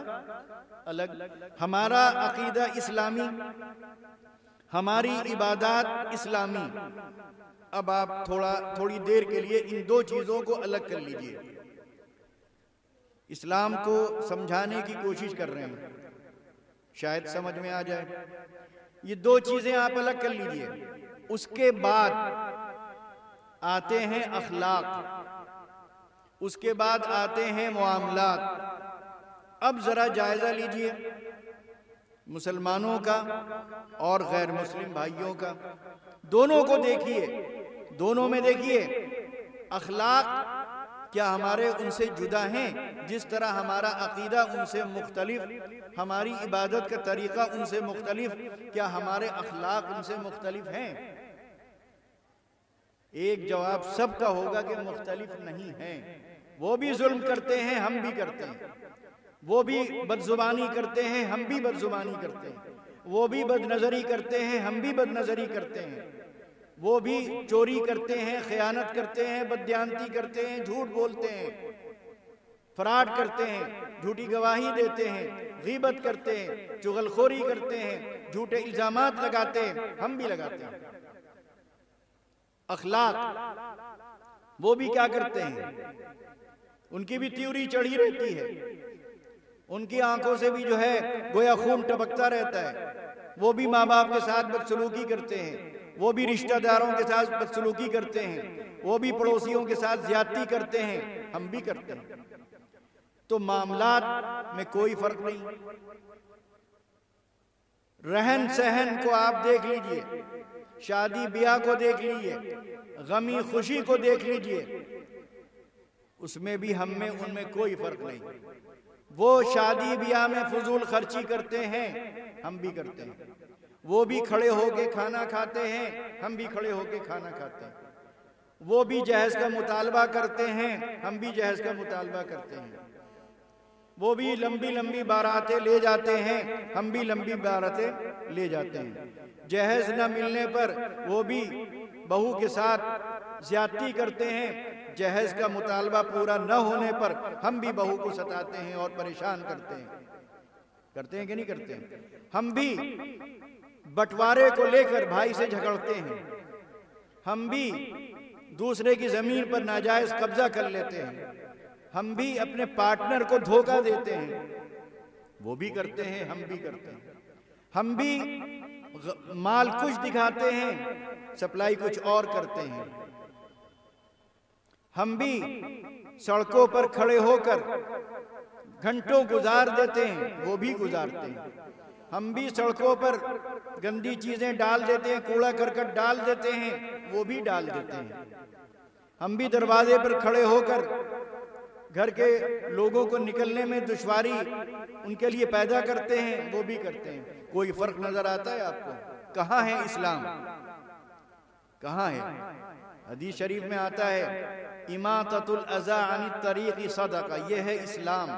الگ۔ ہمارا عقیدہ اسلامی، ہماری عبادات اسلامی۔ اب آپ تھوڑی دیر کے لیے ان دو چیزوں کو الگ کر لیجئے، اسلام کو سمجھانے کی کوشش کر رہے ہیں، شاید سمجھ میں آ جائے۔ یہ دو چیزیں آپ الگ کر لیجئے۔ اس کے بعد آتے ہیں اخلاق، اس کے بعد آتے ہیں معاملات۔ اب ذرا جائزہ لیجئے مسلمانوں کا اور غیر مسلم بھائیوں کا، دونوں کو دیکھیے، دونوں میں دیکھیے اخلاق کیا ہمارے ان سے جدا ہیں؟ جس طرح ہمارا عقیدہ ان سے مختلف، ہماری عبادت کا طریقہ ان سے مختلف، کیا ہمارے اخلاق ان سے مختلف ہیں؟ ایک جواب سب کا ہوگا کہ مختلف نہیں ہیں۔ وہ بھی ظلم کرتے ہیں، ہم بھی کرتے ہیں، وہ بھی بدزبانی کرتے ہیں، ہم بھی بدزبانی کرتے ہیں، وہ بھی بد نظری کرتے ہیں، ہم بھی بد نظری کرتے ہیں، وہ بھی چوری کرتے ہیں، خیانت کرتے ہیں، بددیانتی کرتے ہیں، جھوٹ بولتے ہیں، فراڈ کرتے ہیں، جھوٹی گواہی دیتے ہیں، غیبت کرتے ہیں، چغلخوری کرتے ہیں، جھوٹے الزامات لگاتے ہیں، ہم بھی لگاتے ہیں۔ اخلاق وہ بھی کیا کرتے ہیں، ان کی بھی تیوری چڑھی رہتی ہے، ان کی آنکھوں سے بھی جو ہے گویا خون ٹپکتا رہتا ہے، وہ بھی ماں باپ کے ساتھ بدسلوکی کرتے ہیں، وہ بھی رشتہ داروں کے ساتھ بدسلوکی کرتے ہیں، وہ بھی پڑوسیوں کے ساتھ زیادتی کرتے ہیں، ہم بھی کرتے ہیں۔ تو معاملات میں کوئی فرق نہیں۔ رہن سہن کو آپ دیکھ لیجئے، شادی بیاہ کو دیکھ لیجئے، غمی خوشی کو دیکھ لیجئے، اس میں بھی ہم میں ان میں کوئی فرق نہیں۔ وہ شادی بیاہ میں فضول خرچی کرتے ہیں، ہم بھی کرتے ہیں، وہ بھی کھڑے ہو کے کھانا کھاتے ہیں، ہم بھی کھڑے ہو کے کھانا کھاتے ہیں، وہ بھی جہیز کا مطالبہ کرتے ہیں، ہم بھی جہیز کا مطالبہ کرتے ہیں۔ وہ بھی لمبی لمبی باراتیں لے جاتے ہیں، ہم بھی لمبی باراتیں لے جاتے ہیں۔ جہیز نہ ملنے پر وہ بھی بہو کے ساتھ زیادتی کرتے ہیں، جہیز کا مطالبہ پورا نہ ہونے پر ہم بھی بہو کو ستاتے ہیں اور پریشان کرتے ہیں کہ نہیں کرتے ہیں؟ ہم بھی بٹوارے کو لے کر بھائی سے جھگڑتے ہیں، ہم بھی دوسرے کی زمین پر ناجائز قبضہ کر لیتے ہیں، ہم بھی اپنے پارٹنر کو دھوکہ دیتے ہیں، وہ بھی کرتے ہیں، ہم بھی کرتے ہیں، ہم بھی مال کچھ دکھاتے ہیں، سپلائی کچھ اور کرتے ہیں، ہم بھی سڑکوں پر کھڑے ہو کر گھنٹوں گزار دیتے ہیں، وہ بھی گزارتے ہیں، ہم بھی سڑکوں پر گندی چیزیں ڈال دیتے ہیں، کوڑا کرکٹ ڈال دیتے ہیں، وہ بھی ڈال دیتے ہیں، ہم بھی دروازے پر کھڑے ہو کر گھر کے لوگوں کو نکلنے میں دشواری ان کے لیے پیدا کرتے ہیں، وہ بھی کرتے ہیں۔ کوئی فرق نظر آتا ہے آپ کو؟ کہاں ہے اسلام؟ کہاں ہے؟ حدیث شریف میں آتا ہے اماطۃ الاذی عن الطریق صدقہ، یہ ہے اسلام،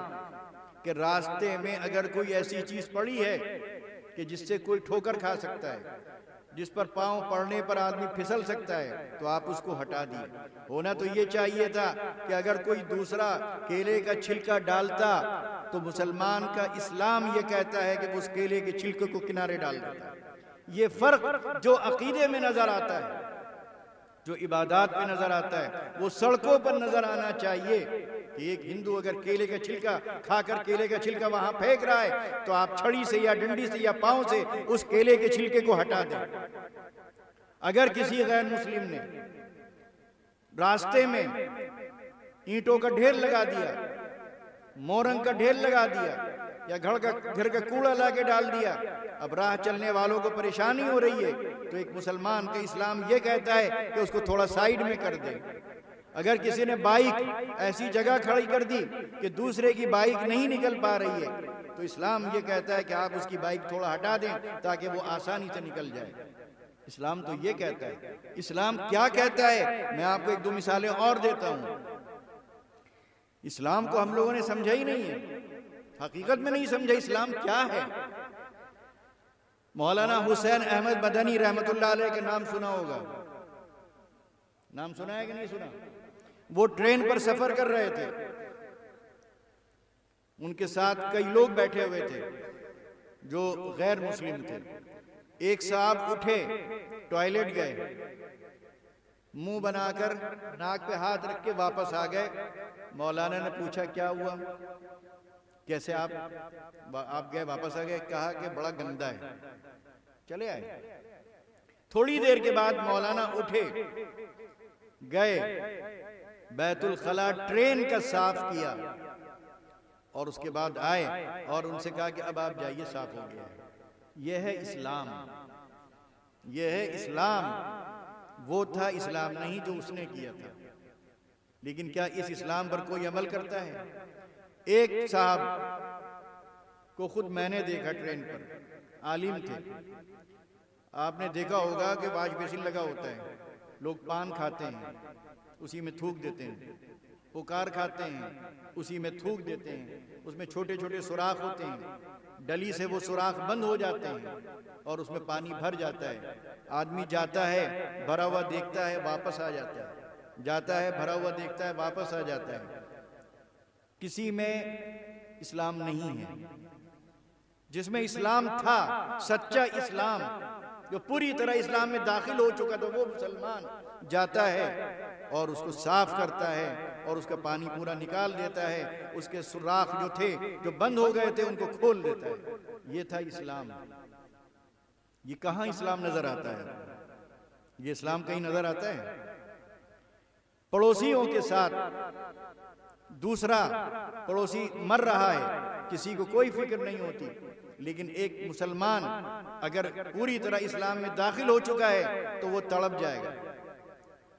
کہ راستے میں اگر کوئی ایسی چیز پڑی ہے کہ جس سے کوئی ٹھوکر کھا سکتا ہے، جس پر پاؤں پڑنے پر آدمی پھسل سکتا ہے، تو آپ اس کو ہٹا دیے۔ ہونا تو یہ چاہیے تھا کہ اگر کوئی دوسرا کیلے کا چھلکا ڈالتا تو مسلمان کا اسلام یہ کہتا ہے کہ اس کیلے کے چھلکے کو کنارے ڈال دیتا ہے۔ یہ فرق جو عقیدے میں نظر آتا ہے، جو عبادات میں نظر آتا ہے، وہ سڑکوں پر نظر آنا چاہیے کہ ایک ہندو اگر کیلے کا چھلکا کھا کر کیلے کا چھلکا وہاں پھینک رہا ہے تو آپ چھڑی سے یا ڈنڈی سے یا پاؤں سے اس کیلے کے چھلکے کو ہٹا دیں۔ اگر کسی غیر مسلم نے راستے میں اینٹوں کا ڈھیر لگا دیا، مورنگ کا ڈھیر لگا دیا، یا گھر کا کوڑا لا کے ڈال دیا، اب راہ چلنے والوں کو پریشانی ہو رہی ہے، تو ایک مسلمان کا اسلام یہ کہتا ہے کہ اس کو تھوڑا سائیڈ میں کر دے۔ اگر کسی نے بائک ایسی جگہ کھڑی کر دی کہ دوسرے کی بائک نہیں نکل پا رہی ہے، تو اسلام یہ کہتا ہے کہ آپ اس کی بائک تھوڑا ہٹا دیں تاکہ وہ آسانی سے نکل جائے۔ اسلام تو یہ کہتا ہے۔ اسلام کیا کہتا ہے؟ میں آپ کو ایک دو مثالیں اور دیتا ہوں۔ اسلام کو ہم لوگوں نے سمجھا ہی نہیں ہے، حقیقت میں نہیں سمجھا اسلام کیا ہے۔ مولانا حسین احمد مدنی رحمت اللہ علیہ کے نام سنا ہوگا، نام سنا ہے کہ نہیں سنا؟ وہ ٹرین پر سفر کر رہے تھے، ان کے ساتھ کئی لوگ بیٹھے ہوئے تھے جو غیر مسلم تھے۔ ایک صاحب اٹھے، ٹوائلٹ گئے، منہ بنا کر ناک پہ ہاتھ رکھ کے واپس آ گئے۔ مولانا نے پوچھا کیا ہوا، کیسے آپ گئے واپس آ گئے؟ کہا کہ بڑا گندا ہے، چلے آئے۔ تھوڑی دیر کے بعد مولانا اٹھے، گئے بیت الخلاء ٹرین کا صاف کیا، اور اس کے بعد آئے اور ان سے کہا کہ اب آپ جائیے، صاف ہو گیا ہے۔ یہ ہے اسلام، یہ ہے اسلام۔ وہ تھا اسلام نہیں جو اس نے کیا تھا۔ لیکن کیا اس اسلام پر کوئی عمل کرتا ہے؟ ایک صاحب کو خود میں نے دیکھا ٹرین پر، عالم تھے، آپ نے دیکھا ہوگا کہ واش بیسن لگا ہوتا ہے، لوگ پان کھاتے ہیں اسی میں تھوک دیتے ہیں، پکار کھاتے ہیں اسی میں تھوک دیتے ہیں، اس میں چھوٹے چھوٹے سوراخ ہوتے ہیں، ڈلی سے وہ سوراخ بند ہو جاتے ہیں اور اس میں پانی بھر جاتا ہے۔ آدمی جاتا ہے، بھرا ہوا دیکھتا ہے، واپس آ جاتا ہے، جاتا ہے، بھرا ہوا دیکھتا ہے، واپس آ جاتا ہے۔ کسی میں اسلام نہیں ہے۔ جس میں اسلام تھا، سچا اسلام جو پوری طرح اسلام میں داخل ہو چکا تھا، وہ مسلمان جاتا ہے اور اس کو صاف کرتا ہے اور اس کا پانی پورا نکال دیتا ہے، اس کے سوراخ جو تھے جو بند ہو گئے تھے ان کو کھول دیتا ہے۔ یہ تھا اسلام۔ یہ کہاں اسلام نظر آتا ہے؟ یہ اسلام کہیں نظر آتا ہے؟ پڑوسیوں کے ساتھ دوسرا پڑوسی مر رہا ہے، کسی کو کوئی فکر نہیں ہوتی، لیکن ایک مسلمان اگر پوری طرح اسلام میں داخل ہو چکا ہے تو وہ تڑپ جائے گا،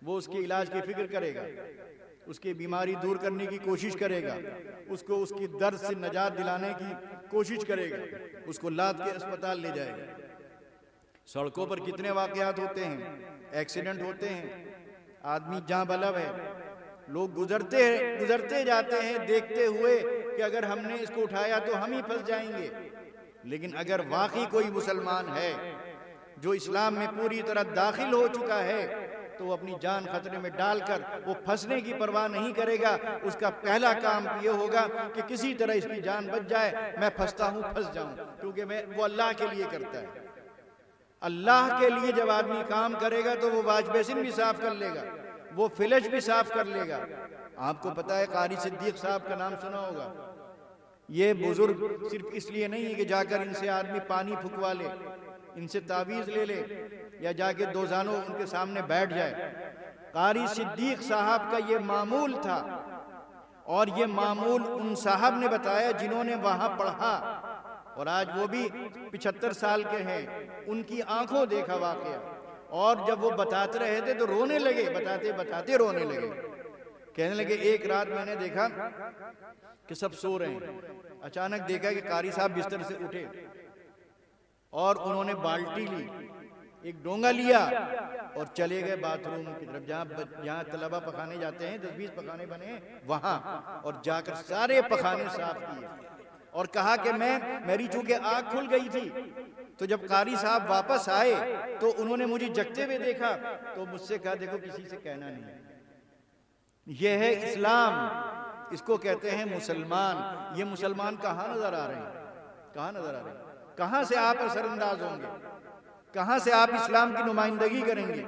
وہ اس کے علاج کی فکر کرے گا، اس کی بیماری دور کرنے کی کوشش کرے گا، اس کو اس کی درد سے نجات دلانے کی کوشش کرے گا، اس کو لاد کے اسپتال لے جائے گا۔ سڑکوں پر کتنے واقعات ہوتے ہیں، ایکسیڈنٹ ہوتے ہیں، آدمی جاں بلب ہے، لوگ گزرتے جاتے ہیں دیکھتے ہوئے کہ اگر ہم نے اس کو اٹھایا تو ہم ہی پھنس جائیں گے، لیکن اگر واقعی کوئی مسلمان ہے جو اسلام میں پوری طرح داخل ہو چکا ہے تو وہ اپنی جان خطرے میں ڈال کر وہ پھنسنے کی پرواہ نہیں کرے گا۔ اس کا پہلا کام یہ ہوگا کہ کسی طرح اس کی جان بچ جائے، میں پھنستا ہوں پھنس جاؤں، کیونکہ وہ اللہ کے لیے کرتا ہے۔ اللہ کے لیے جب آدمی کام کرے گا تو وہ واش بیسن بھی صاف کر لے گا، وہ فلش بھی صاف کر لے گا۔ آپ کو پتا ہے قاری صدیق صاحب کا نام سنا ہوگا۔ یہ بزرگ صرف اس لیے نہیں ہے کہ جا کر ان سے آدمی پانی پھکوا لے، ان سے تعویذ لے لے یا جا کے دوزانوں ان کے سامنے بیٹھ جائے۔ قاری صدیق صاحب کا یہ معمول تھا، اور یہ معمول ان صاحب نے بتایا جنہوں نے وہاں پڑھا، اور آج وہ بھی 75 سال کے ہیں، ان کی آنکھوں دیکھا واقعہ۔ اور جب وہ بتاتے رہے تھے تو رونے لگے، بتاتے بتاتے رونے لگے، کہنے لگے ایک رات میں نے دیکھا کہ سب سو رہے ہیں، اچانک دیکھا کہ قاری صاحب بستر سے اٹھے اور انہوں نے بالٹی لی، ایک ڈونگا لیا اور چلے گئے باتھ روم کی طرف، جہاں طلبہ پخانے جاتے ہیں، 10-20 پخانے بنے ہیں وہاں، اور جا کر سارے پخانے صاف کیے، اور کہا کہ میری چونکہ آنکھ کھل گئی تھی تو جب قاری صاحب واپس آئے تو انہوں نے مجھے جگتے ہوئے دیکھا تو مجھ سے کہا دیکھو کسی سے کہنا نہیں۔ یہ ہے اسلام، اس کو کہتے ہیں مسلمان۔ یہ مسلمان کہاں نظر آ رہے ہیں؟ کہاں نظر آ رہے ہیں؟ کہاں سے آپ اثر انداز ہوں گے؟ کہاں سے آپ اسلام کی نمائندگی کریں گے؟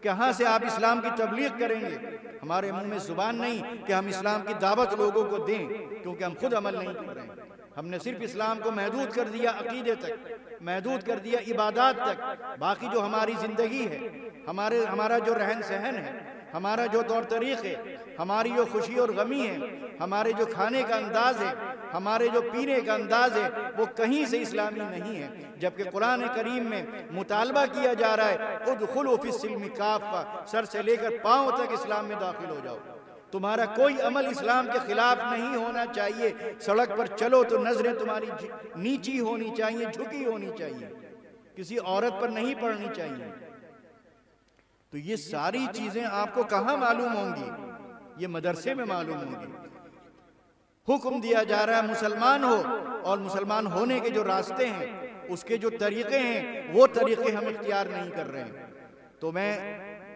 کہاں سے آپ اسلام کی تبلیغ کریں گے؟ ہمارے منہ میں زبان نہیں کہ ہم اسلام کی دعوت لوگوں کو دیں، کیونکہ ہم خود عمل نہیں کر رہے ہیں۔ ہم نے صرف اسلام کو محدود کر دیا عقیدے تک، محدود کر دیا عبادات تک، باقی جو ہماری زندگی ہے، ہمارا جو رہن سہن ہے، ہمارا جو طور طریق ہے، ہماری جو خوشی اور غمی ہے، ہمارے جو کھانے کا انداز ہے، ہمارے جو پینے کا انداز ہے، وہ کہیں سے اسلامی نہیں ہے۔ جبکہ قرآن کریم میں مطالبہ کیا جا رہا ہے ادخلوا فی السلم کافہ، سر سے لے کر پاؤں تک اسلام میں داخل ہو جاؤ۔ تمہارا کوئی عمل اسلام کے خلاف نہیں ہونا چاہیے۔ سڑک پر چلو تو نظریں تمہاری نیچی ہونی چاہیے، جھکی ہونی چاہیے، کسی عورت پر نہیں پڑنی چاہیے۔ تو یہ ساری چیزیں آپ کو کہاں معلوم ہوں گی؟ یہ مدرسے میں معلوم ہوں گی۔ حکم دیا جا رہا ہے مسلمان ہو، اور مسلمان ہونے کے جو راستے ہیں، اس کے جو طریقے ہیں، وہ طریقے ہم اختیار نہیں کر رہے ہیں۔ تو میں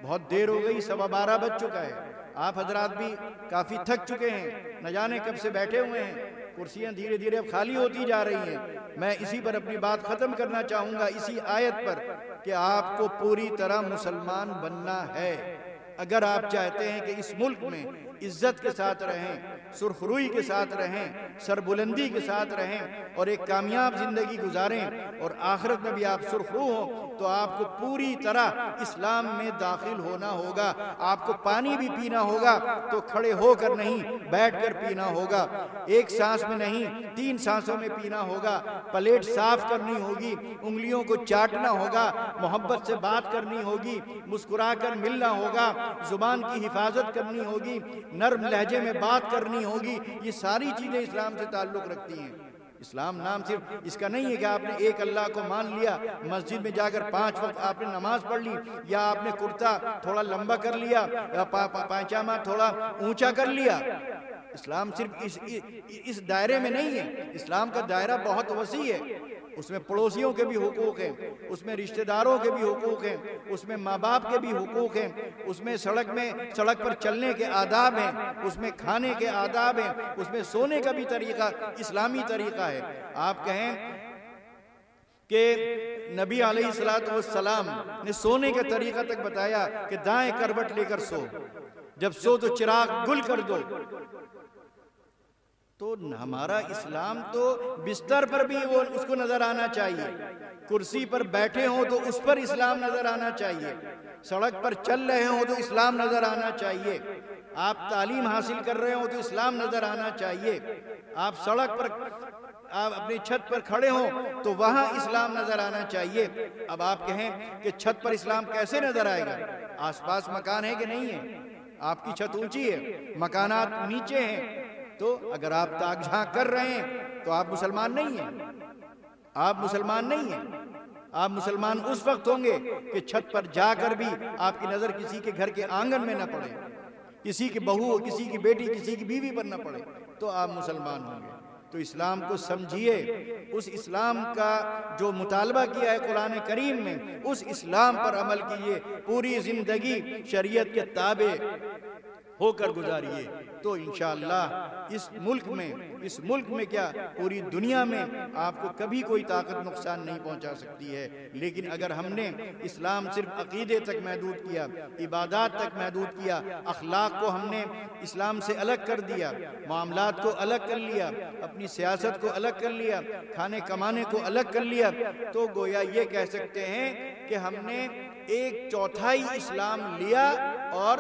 بہت دیر ہو گئی، 12:15 بج چکا ہے، آپ حضرات بھی کافی تھک چکے ہیں، نہ جانے کب سے بیٹھے ہوئے ہیں، کرسیاں دھیرے دھیرے اب خالی ہوتی جا رہی ہیں۔ میں اسی پر اپنی بات ختم کرنا چاہوں گا، اسی آیت پر، کہ آپ کو پوری طرح مسلمان بننا ہے۔ اگر آپ چاہتے ہیں کہ اس ملک میں عزت کے ساتھ رہیں، سرخروئی کے ساتھ رہیں، سربلندی کے ساتھ رہیں، اور ایک کامیاب زندگی گزاریں، اور آخرت میں بھی آپ سرخرو ہوں، تو آپ کو پوری طرح اسلام میں داخل ہونا ہوگا۔ آپ کو پانی بھی پینا ہوگا تو کھڑے ہو کر نہیں، بیٹھ کر پینا ہوگا۔ ایک سانس میں نہیں، 3 سانسوں میں پینا ہوگا۔ پلیٹ صاف کرنی ہوگی، انگلیوں کو چاٹنا ہوگا، محبت سے بات کرنی ہوگی، مسکرا کر ملنا ہوگا، زبان کی حفاظت کرنی ہوگی، نرم لہجے میں بات کرنی ہوگی۔ یہ ساری چیزیں اسلام سے تعلق رکھتی ہیں۔ اسلام نام صرف اس کا نہیں ہے کہ آپ نے ایک اللہ کو مان لیا، مسجد میں جا کر 5 وقت آپ نے نماز پڑھ لی، یا آپ نے کرتا تھوڑا لمبا کر لیا، یا پائجامہ تھوڑا اونچا کر لیا۔ اسلام صرف اس دائرے میں نہیں ہے۔ اسلام کا دائرہ بہت وسیع ہے، اس میں پڑوسیوں کے بھی حقوق ہیں، اس میں رشتہ داروں کے بھی حقوق ہیں، اس میں ماں باپ کے بھی حقوق ہیں، اس میں سڑک پر چلنے کے آداب ہیں، اس میں کھانے کے آداب ہیں، اس میں سونے کا بھی طریقہ اسلامی طریقہ ہے۔ آپ کہیں کہ نبی علیہ السلام نے سونے کا طریقہ تک بتایا کہ دائیں کروٹ لے کر سو، جب سو تو چراغ گل کر دو۔ تو ہمارا اسلام تو بستر پر بھی اس کو نظر آنا چاہیے، کرسی پر بیٹھے ہوں تو اس پر اسلام نظر آنا چاہیے، سڑک پر چل رہے ہوں تو اسلام نظر آنا چاہیے، آپ تعلیم حاصل کر رہے ہوں تو اسلام نظر آنا چاہیے، آپ سڑک پر آپ اپنی چھت پر کھڑے ہوں تو وہاں اسلام نظر آنا چاہیے۔ اب آپ کہیں کہ چھت پر اسلام کیسے نظر آئے گا؟ آس پاس مکان ہے کہ نہیں ہے؟ آپ کی چھت اونچی ہے، مکانات نیچے ہیں، تو اگر آپ تاک جھانک کر رہے ہیں تو آپ مسلمان نہیں ہیں۔ آپ مسلمان نہیں ہیں۔ آپ مسلمان اس وقت ہوں گے کہ چھت پر جا کر بھی آپ کی نظر کسی کے گھر کے آنگن میں نہ پڑے، کسی کی بہو، کسی کی بیٹی، کسی کی بیوی پر نہ پڑے۔ تو آپ مسلمان ہوں گے۔ تو اسلام کو سمجھیے، اس اسلام کا جو مطالبہ کیا ہے قرآن کریم میں، اس اسلام پر عمل کیجیے، پوری زندگی شریعت کے تابع ہو کر گزاریے، تو انشاءاللہ اس ملک میں کیا پوری دنیا میں آپ کو کبھی کوئی طاقت نقصان نہیں پہنچا سکتی ہے۔ لیکن اگر ہم نے اسلام صرف عقیدے تک محدود کیا، عبادات تک محدود کیا، اخلاق کو ہم نے اسلام سے الگ کر دیا، معاملات کو الگ کر لیا، اپنی سیاست کو الگ کر لیا، کھانے کمانے کو الگ کر لیا، تو گویا یہ کہہ سکتے ہیں کہ ہم نے 1/4 اسلام لیا اور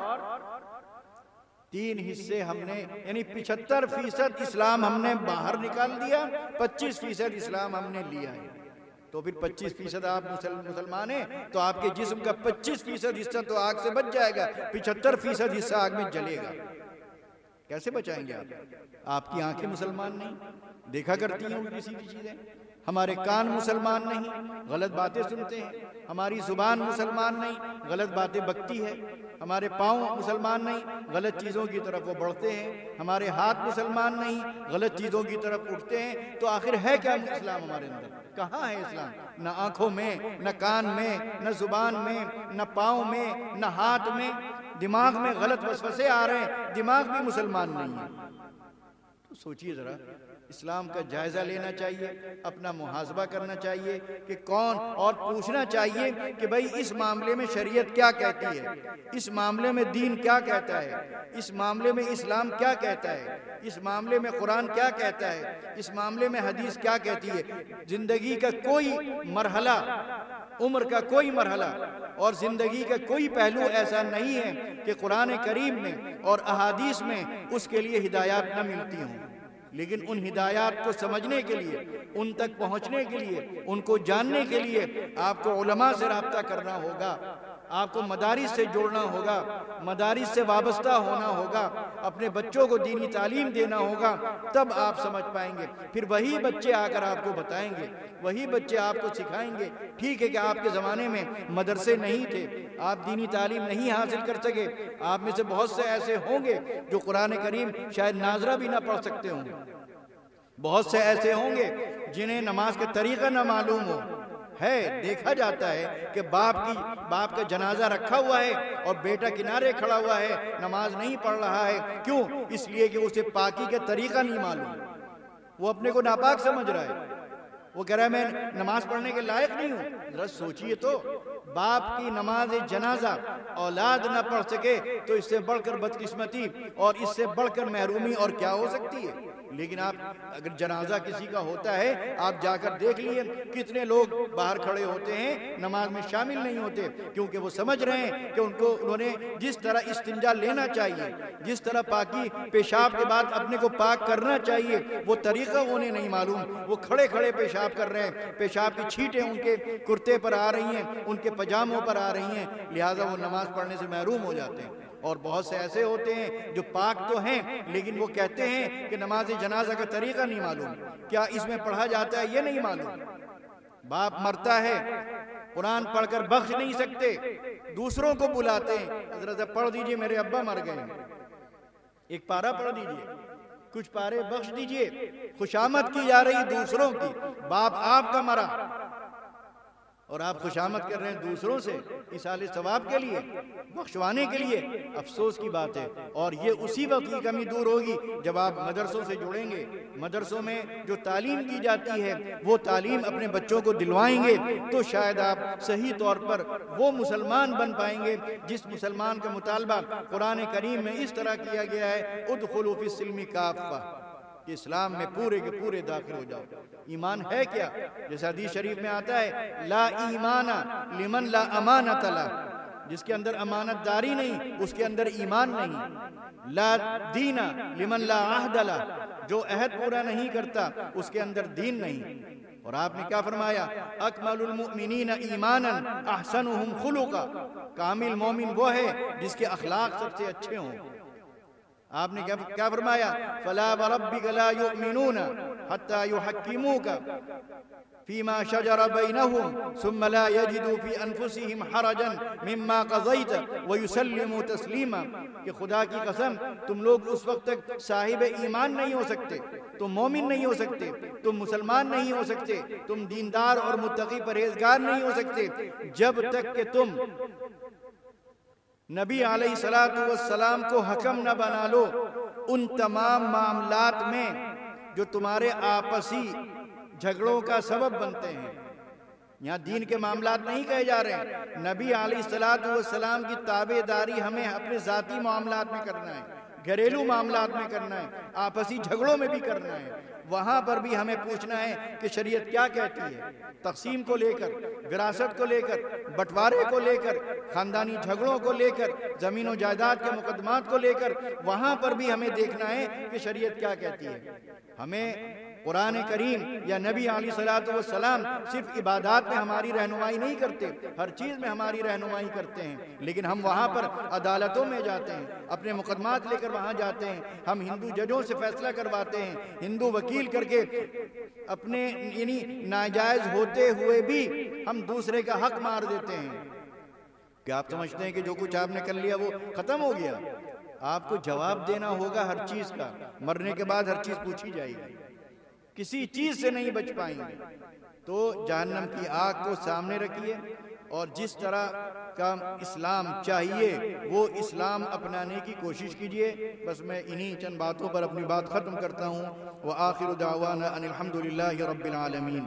3 حصے ہم نے، یعنی 75% اسلام ہم نے باہر نکال دیا، 25% اسلام ہم نے لیا ہے۔ تو پھر 25% آپ مسلمان ہیں تو آپ کے جسم کا 25% حصہ تو آگ سے بچ جائے گا، 75% حصہ آگ میں جلے گا۔ کیسے بچائیں گے آپ کی آنکھیں مسلمان نہیں، دیکھا کرتی ہیں الٹی سیدھی چیزیں، ہمارے کان مسلمان نہیں، غلط باتیں سنتے ہیں، ہماری زبان مسلمان نہیں، غلط باتیں بکتی ہے، ہمارے پاؤں مسلمان نہیں، غلط چیزوں کی طرف وہ بڑھتے ہیں، ہمارے ہاتھ مسلمان نہیں، غلط چیزوں کی طرف اٹھتے ہیں۔ تو آخر ہے کیا اسلام ہمارے اندر؟ کہاں ہے اسلام؟ نہ آنکھوں میں، نہ کان میں، نہ زبان میں، نہ پاؤں میں، نہ ہاتھ میں، دماغ میں غلط وسوسے آ رہے ہیں، دماغ بھی مسلمان نہیں ہے۔ تو سوچئے ذرا، اسلام کا جائزہ لینا چاہیے، اپنا محاسبہ کرنا چاہیے کہ کون، اور پوچھنا چاہیے کہ بھئی اس معاملے میں شریعت کیا کہتی ہے، اس معاملے میں دین کیا کہتا ہے، اس معاملے میں اسلام کیا کہتا ہے، اس معاملے میں قرآن کیا کہتا ہے، اس معاملے میں حدیث کیا کہتی ہے۔ زندگی کا کوئی مرحلہ، عمر کا کوئی مرحلہ اور زندگی کا کوئی پہلو ایسا نہیں ہے کہ قرآن کریم میں اور احادیث میں اس کے لیے ہدایات نہ ملتی ہوں۔ لیکن ان ہدایات کو سمجھنے کے لیے، ان تک پہنچنے کے لیے، ان کو جاننے کے لیے آپ کو علماء سے رابطہ کرنا ہوگا، آپ کو مدارس سے جوڑنا ہوگا، مدارس سے وابستہ ہونا ہوگا، اپنے بچوں کو دینی تعلیم دینا ہوگا، تب آپ سمجھ پائیں گے۔ پھر وہی بچے آ کر آپ کو بتائیں گے، وہی بچے آپ کو سکھائیں گے۔ ٹھیک ہے کہ آپ کے زمانے میں مدرسے نہیں تھے، آپ دینی تعلیم نہیں حاصل کر سکے، آپ میں سے بہت سے ایسے ہوں گے جو قرآن کریم شاید ناظرہ بھی نہ پڑھ سکتے ہوں گے، بہت سے ایسے ہوں گے جنہیں نماز کا طریقہ نہ معلوم ہو۔ ہے دیکھا جاتا ہے کہ باپ کا جنازہ رکھا ہوا ہے اور بیٹا کنارے کھڑا ہوا ہے، نماز نہیں پڑھ رہا ہے۔ کیوں؟ اس لیے کہ اسے پاکی کا طریقہ نہیں معلوم، وہ اپنے کو ناپاک سمجھ رہا ہے، وہ کہہ رہا ہے میں نماز پڑھنے کے لائق نہیں ہوں۔ ذرا سوچئے تو، باپ کی نماز جنازہ اولاد نہ پڑھ سکے تو اس سے بڑھ کر بدقسمتی اور اس سے بڑھ کر محرومی اور کیا ہو سکتی ہے؟ لیکن آپ اگر جنازہ کسی کا ہوتا ہے، آپ جا کر دیکھ لیے کتنے لوگ باہر کھڑے ہوتے ہیں، نماز میں شامل نہیں ہوتے، کیونکہ وہ سمجھ رہے ہیں کہ انہوں نے جس طرح استنجا لینا چاہیے، جس طرح پاکی پیشاب کے بعد اپنے کو پاک کرنا چاہیے، وہ طریقہ انہیں نہیں معلوم۔ وہ کھڑے کھڑے پیشاب کر رہے ہیں، پیشاب کی چھینٹیں ان کے کرتے پر آ رہی ہیں، ان کے پجاموں پر آ رہی ہیں، لہٰذا وہ نماز پڑھنے سے محروم ہو جاتے ہیں۔ اور بہت سے ایسے ہوتے ہیں جو پاک تو ہیں لیکن وہ کہتے ہیں کہ نماز جنازہ کا طریقہ نہیں معلوم، کیا اس میں پڑھا جاتا ہے یہ نہیں معلوم۔ باپ مرتا ہے، قرآن پڑھ کر بخش نہیں سکتے، دوسروں کو بلاتے ہیں، حضرت پڑھ دیجئے میرے ابا مر گئے، ایک پارہ پڑھ دیجئے، کچھ پارے بخش دیجئے۔ خوشامد کی جا رہی دوسروں کی، باپ آپ کا مرا اور آپ خوشامد کر رہے ہیں دوسروں سے ایصال ثواب کے لیے، بخشوانے کے لیے۔ افسوس کی بات ہے، اور یہ اسی وقت کی کمی دور ہوگی جب آپ مدرسوں سے جڑیں گے، مدرسوں میں جو تعلیم کی جاتی ہے وہ تعلیم اپنے بچوں کو دلوائیں گے، تو شاید آپ صحیح طور پر وہ مسلمان بن پائیں گے جس مسلمان کا مطالبہ قرآن کریم میں اس طرح کیا گیا ہے، ادخلوا فی السلم کافہ، کہ اسلام میں پورے کے پورے داخل ہو جاؤ۔ ایمان ہے کیا؟ جیسے حدیث شریف میں آتا ہے، لا ایمان لمن لا امانت لہ، جس کے اندر امانت داری نہیں اس کے اندر ایمان نہیں۔ لا دین لمن لا عہد لہ، جو عہد پورا نہیں کرتا اس کے اندر دین نہیں۔ اور آپ نے کیا فرمایا؟ اکمل المؤمنین ایمانا احسنہم خلقا، کامل مومن وہ ہے جس کے اخلاق سب سے اچھے ہوں۔ آپ نے کیا فرمایا؟ فَلَا وَرَبِّكَ لَا يُؤْمِنُونَ حَتَّى يُحَكِّمُوكَ فِيمَا شَجَرَ بَيْنَهُمْ ثُمَّ لَا يَجِدُوا فِي أَنفُسِهِمْ حَرَجًا مِمَّا قَضَيْتَ وَيُسَلِّمُوا تَسْلِيمًا کہ خدا کی قسم تم لوگ اس وقت تک صاحب ایمان نہیں ہو سکتے، تم مومن نہیں ہو سکتے، تم مسلمان نہیں ہو سکتے، تم دیندار اور متقی پرہیزگار نہیں ہو سکتے جب تک کہ تم نبی علیہ السلام کو حکم نہ بنا لو ان تمام معاملات میں جو تمہارے آپسی جھگڑوں کا سبب بنتے ہیں۔ یہاں دین کے معاملات نہیں کہے جا رہے ہیں، نبی علیہ السلام کی تابعداری ہمیں اپنے ذاتی معاملات میں کرنا ہے، گھریلو معاملات میں کرنا ہے، آپسی جھگڑوں میں بھی کرنا ہے۔ وہاں پر بھی ہمیں پوچھنا ہے کہ شریعت کیا کہتی ہے، تقسیم کو لے کر، وراثت کو لے کر، بٹوارے کو لے کر، خاندانی جھگڑوں کو لے کر، زمین و جائیداد کے مقدمات کو لے کر، وہاں پر بھی ہمیں دیکھنا ہے کہ شریعت کیا کہتی ہے۔ ہمیں قرآن کریم یا نبی علیہ السلام صرف عبادات میں ہماری رہنمائی نہیں کرتے، ہر چیز میں ہماری رہنمائی کرتے ہیں، لیکن ہم وہاں پر عدالتوں میں جاتے ہیں، اپنے مقدمات لے کر وہاں جاتے ہیں، ہم ہندو ججوں سے فیصلہ کرواتے ہیں، ہندو وکیل کر کے اپنے یعنی ناجائز ہوتے ہوئے بھی ہم دوسرے کا حق مار دیتے ہیں۔ کیا آپ سمجھتے ہیں کہ جو کچھ آپ نے کر لیا وہ ختم ہو گیا؟ آپ کو جواب دینا ہوگا ہر چیز کا، مرنے کے بعد ہر چیز پوچھی جائے گی، کسی چیز سے نہیں بچ پائیں گے۔ تو جہنم کی آگ کو سامنے رکھیے اور جس طرح کا اسلام چاہیے وہ اسلام اپنانے کی کوشش کیجئے۔ بس میں انہی چند باتوں پر اپنی بات ختم کرتا ہوں۔ وآخر دعوانا ان الحمدللہ رب العالمین۔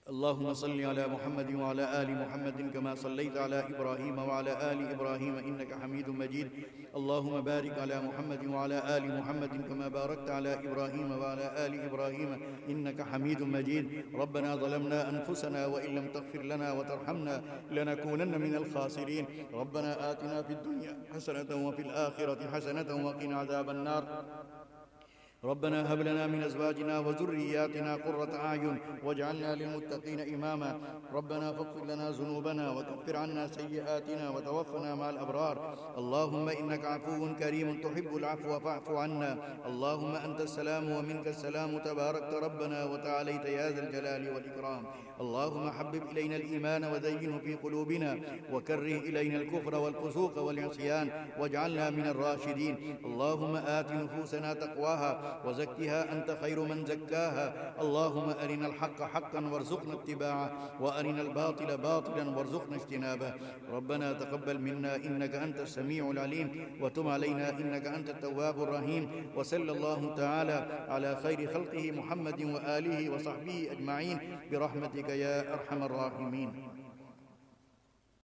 اللهم صل على محمد وعلى آل محمد كما صليت على إبراهيم وعلى آل إبراهيم إنك حميد مجيد اللهم بارك على محمد وعلى آل محمد كما باركت على إبراهيم وعلى آل إبراهيم إنك حميد مجيد ربنا ظلمنا أنفسنا وإن لم تغفر لنا وترحمنا لنكونن من الخاسرين ربنا آتنا في الدنيا حسنة وفي الآخرة حسنة وقنا عذاب النار ربنا هب لنا من أزواجنا وذرياتنا قرة أعين واجعلنا للمتقين إماما ربنا فاغفر لنا ذنوبنا وكفر عنا سيئاتنا وتوفنا مع الأبرار اللهم إنك عفو كريم تحب العفو فاعف عنا اللهم أنت السلام ومنك السلام تباركت ربنا وتعاليت يا ذا الجلال والإكرام اللهم حبب إلينا الإيمان وزينه في قلوبنا وكره إلينا الكفر والفسوق والعصيان واجعلنا من الراشدين اللهم آت نفوسنا تقواها وزكها أنت خير من زكاها اللهم أرنا الحق حقا وارزقنا اتباعه وأرنا الباطل باطلا وارزقنا اجتنابه ربنا تقبل منا إنك أنت السميع العليم وتب علينا إنك أنت التواب الرحيم وصلى الله تعالى على خير خلقه محمد وآله وصحبه أجمعين برحمتك يا أرحم الراحمين